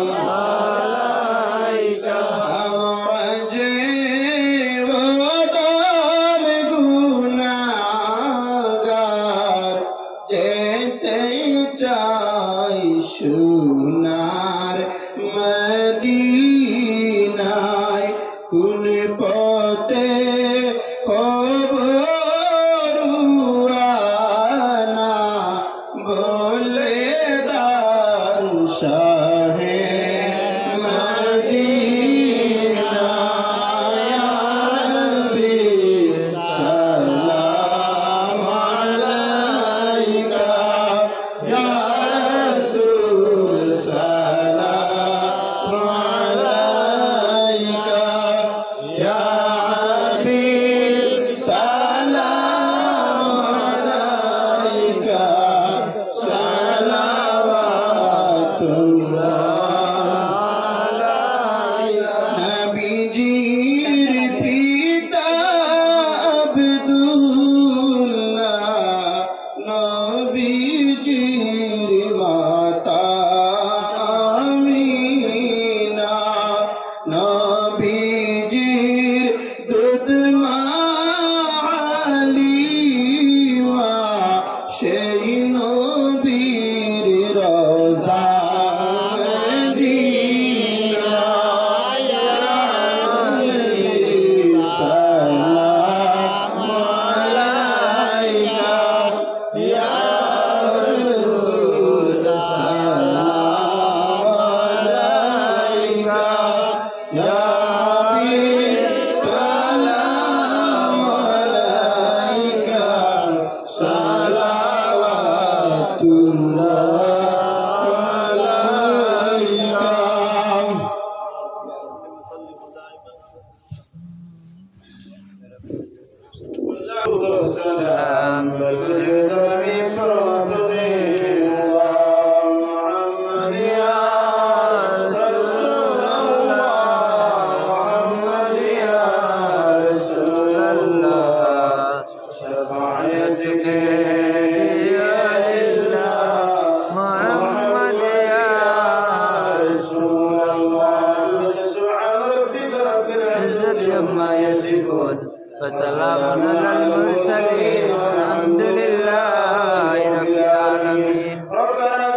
আলাইকা আমরা যে ওদর গুনাহগার যেতে চাই সোনার মদিনায় কোন পথে হব রুয়ানা বলে দান শাহে মদিনা ইয়া নবী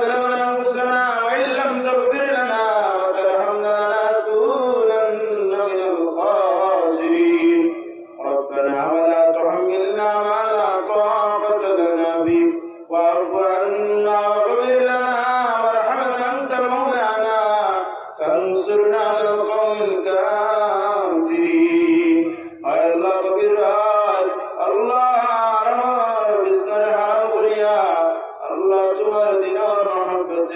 ظلمنا أنفسنا وإن لم تغفر لنا وترحمنا لنكونن من الخاسرين ربنا ولا تحملنا ما لا طاقة لنا به واعف عنا واغفر لنا وارحمنا أنت مولانا فانصرنا على القوم الكافرين أي الله كبير الله رحمة بسنر حرام قريا الله تمہر دین اور محبت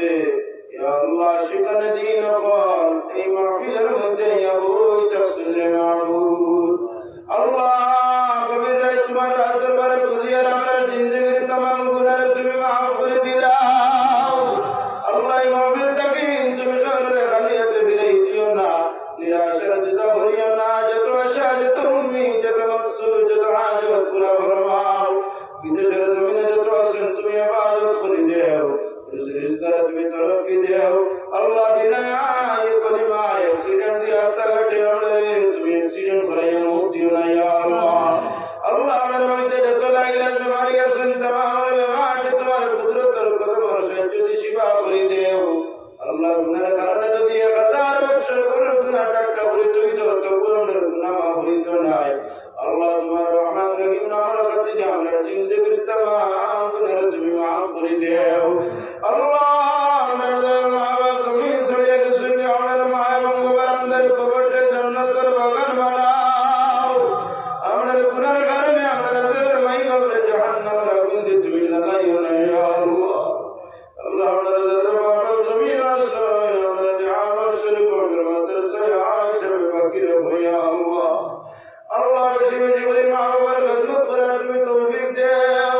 یا اللہ شکر دین خال ای محفل المدہ یا بوئی تقصد معبود اللہ کبیر رہی تمہارا دربار گزیر ہمارا زندگی تمام گناہ تمہیں معاف کر دلاؤ اللہ محفل تقین تمہیں غیر خلیت بھی رہی دیونا نراشر جتا ہوریانا جتو اشاہ جتو امی جتو مقصود جتو حاجت پورا فرماؤ বিদেশের জমিনে যত আছেন তুমি ইবাদত করে দেও রিজকার তুমি তরক্কি দেও আল্লাহ বিনায় কলিমা অ্যাক্সিডেন্ট দি রাস্তাঘাটে আমাদের তুমি অ্যাক্সিডেন্ট করাইয়া মৌত দিও না ইয়া আল্লাহ আল্লাহ আমাদের মধ্যে যত লাইলাজ বিমারি আছেন तमाम বিমারি তোমার কুদরতের কদম আর সাহায্যে শিফা করে দেও আল্লাহ গুনাহের কারণে যদি 1000 বছর করে গুনাহ টাকা করে তুমি তো তবু আমাদের গুনাহ মাফ হইতো না আল্লাহ তোমার রহমান রহিম নামের খাতিরে আমরা জিন্দেগির तमाम গুনাহ তুমি মাফ করে দাও আল্লাহ আমাদের মা-বাবা জমিন ছড়িয়ে গেছেন আমাদের মা এবং বাবাদের কবরকে জান্নাতের বাগান বানাও আমাদের গুনাহের কারণে আমাদের মাই-বাবাকে জাহান্নামের আগুন দিয়ে তুমি জ্বালাইও না ইয়া আল্লাহ আল্লাহ আমাদের মা-বাবা জমিন আছে আমাদের নিয়ামত শরীফ মাদ্রাসায় আয়েশা বাকির ভয়া আল্লাহ আল্লাহ বেশি বেশি করে মা বাবার খেদমত করার তুমি তৌফিক দেও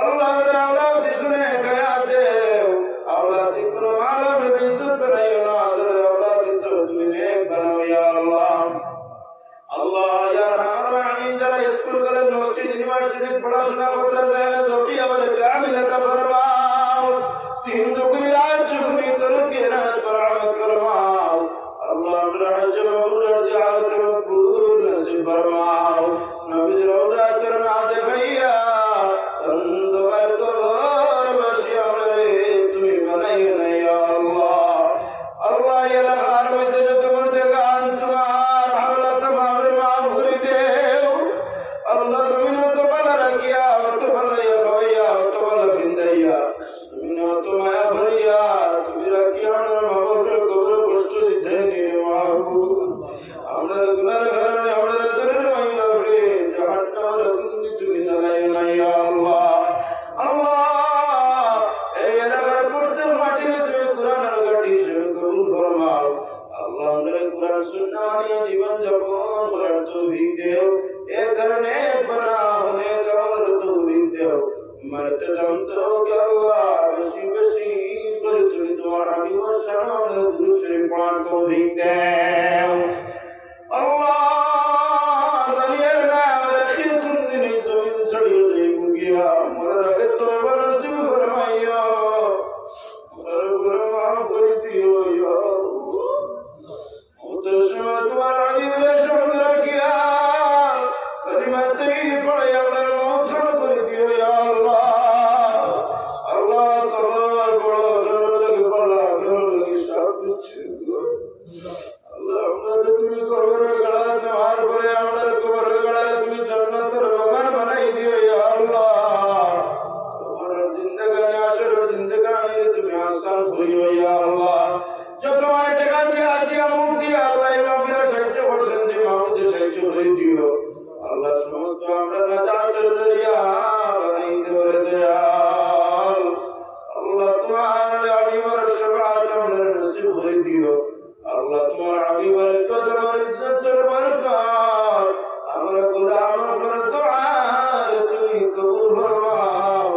আল্লাহ রে আওলাদ শুনে খায়া দেও আওলাদ কোনো মালাম বিজত বানাইও না আল্লাহ আওলাদ তুমি নেক বানাও ইয়া আল্লাহ আল্লাহ ইয়া রহমান রহিম যারা স্কুল কলেজ মসজিদ ইউনিভার্সিটি পড়াশোনা করতে যায় না যতই আবার কামিলাতা ফরমাও তিন দুগুনি রাত চুগুনি তরুকে রাত বরকত ফরমাও আল্লাহ রাজ মবরুর জিয়ারত মকবুল নসিব ফরমাও নবী রওজা করনা দেখাইয়া অন্ধকার কবর বসি আমরে তুমি বানাইও না ইয়া আল্লাহ আল্লাহ এলাকার মধ্যে যত মুর্দেগান তোমার হাওলা तमाम মাফ করে দেও আল্লাহ জমিন তো ভালো রাখিয়া তো ভালো খাওয়াইয়া তো ভালো বিন্দাইয়া জমিন তো মায়া ভরিয়া তুমি রাখিয়া আমার মাহবুবের কবর কষ্ট দিতে নিও মাহবুব আমরা গুনাহের কারণে আমরা দরের মাইয়া ভরে জাহান্নামের আগুন দিয়ে তুমি জ্বালাইও না ইয়া আল্লাহ আল্লাহ এই এলাকার প্রত্যেক মাটিতে তুমি কোরআনের গাটি হিসেবে কবুল ফরমাও আল্লাহ আমাদের কোরআন সুন্নাহ মানিয়ে জীবন যাপন করার তৌফিক দেও এই কারণে বানাওনে কবর তৌফিক দেও মরতে দম তো কে আল্লাহ বেশি বেশি করে তুমি তোমার হাবিব সালাম দুরূদ শরীফ পড়ার তৌফিক দেও আল্লাহ জানিয়ে না রাখি কোন দিন জমিন ছড়িয়ে যাইব গিয়া মরার আগে তওবা নসিব ফরমাইয়া মরার পরে মাফ করে দিও ইয়া আল্লাহ ওদের সময় তোমার হাবিবের সঙ্গে রাখিয়া কলিমা তাইয়্যিব পড়ে আমাদের মওত করে দিও ইয়া আল্লাহ আল্লাহ কবর বড় ঘর লাগে বলা ঘর লাগে সব কিছু আল্লাহ আমাদের তুমি কবরের গড়া নেওয়ার পরে আমাদের কবরের গড়ারে তুমি জান্নাতের বাগান বানাই দিও ইয়া আল্লাহ কবরের জিন্দেগানি আসরের জিন্দেগানি তুমি আসান করিও ইয়া আল্লাহ যত মানে টাকা দিয়া মুখ দিয়া আল্লাহ ইমামিরা সাহায্য করছেন যে মাহমুদে সাহায্য করে দিও আল্লাহ সমস্ত আমরা নাজাতের জরিয়া বানাই দিও রে দয়াল আল্লাহ তোমার হাবিবের শফাআত আমাদের নসিব করে দিও আল্লাহ তোমার হাবিবের কদমের ইজ্জতের বরকত আমরা গোলামের দোয়া তুমি কবুল ফরমাও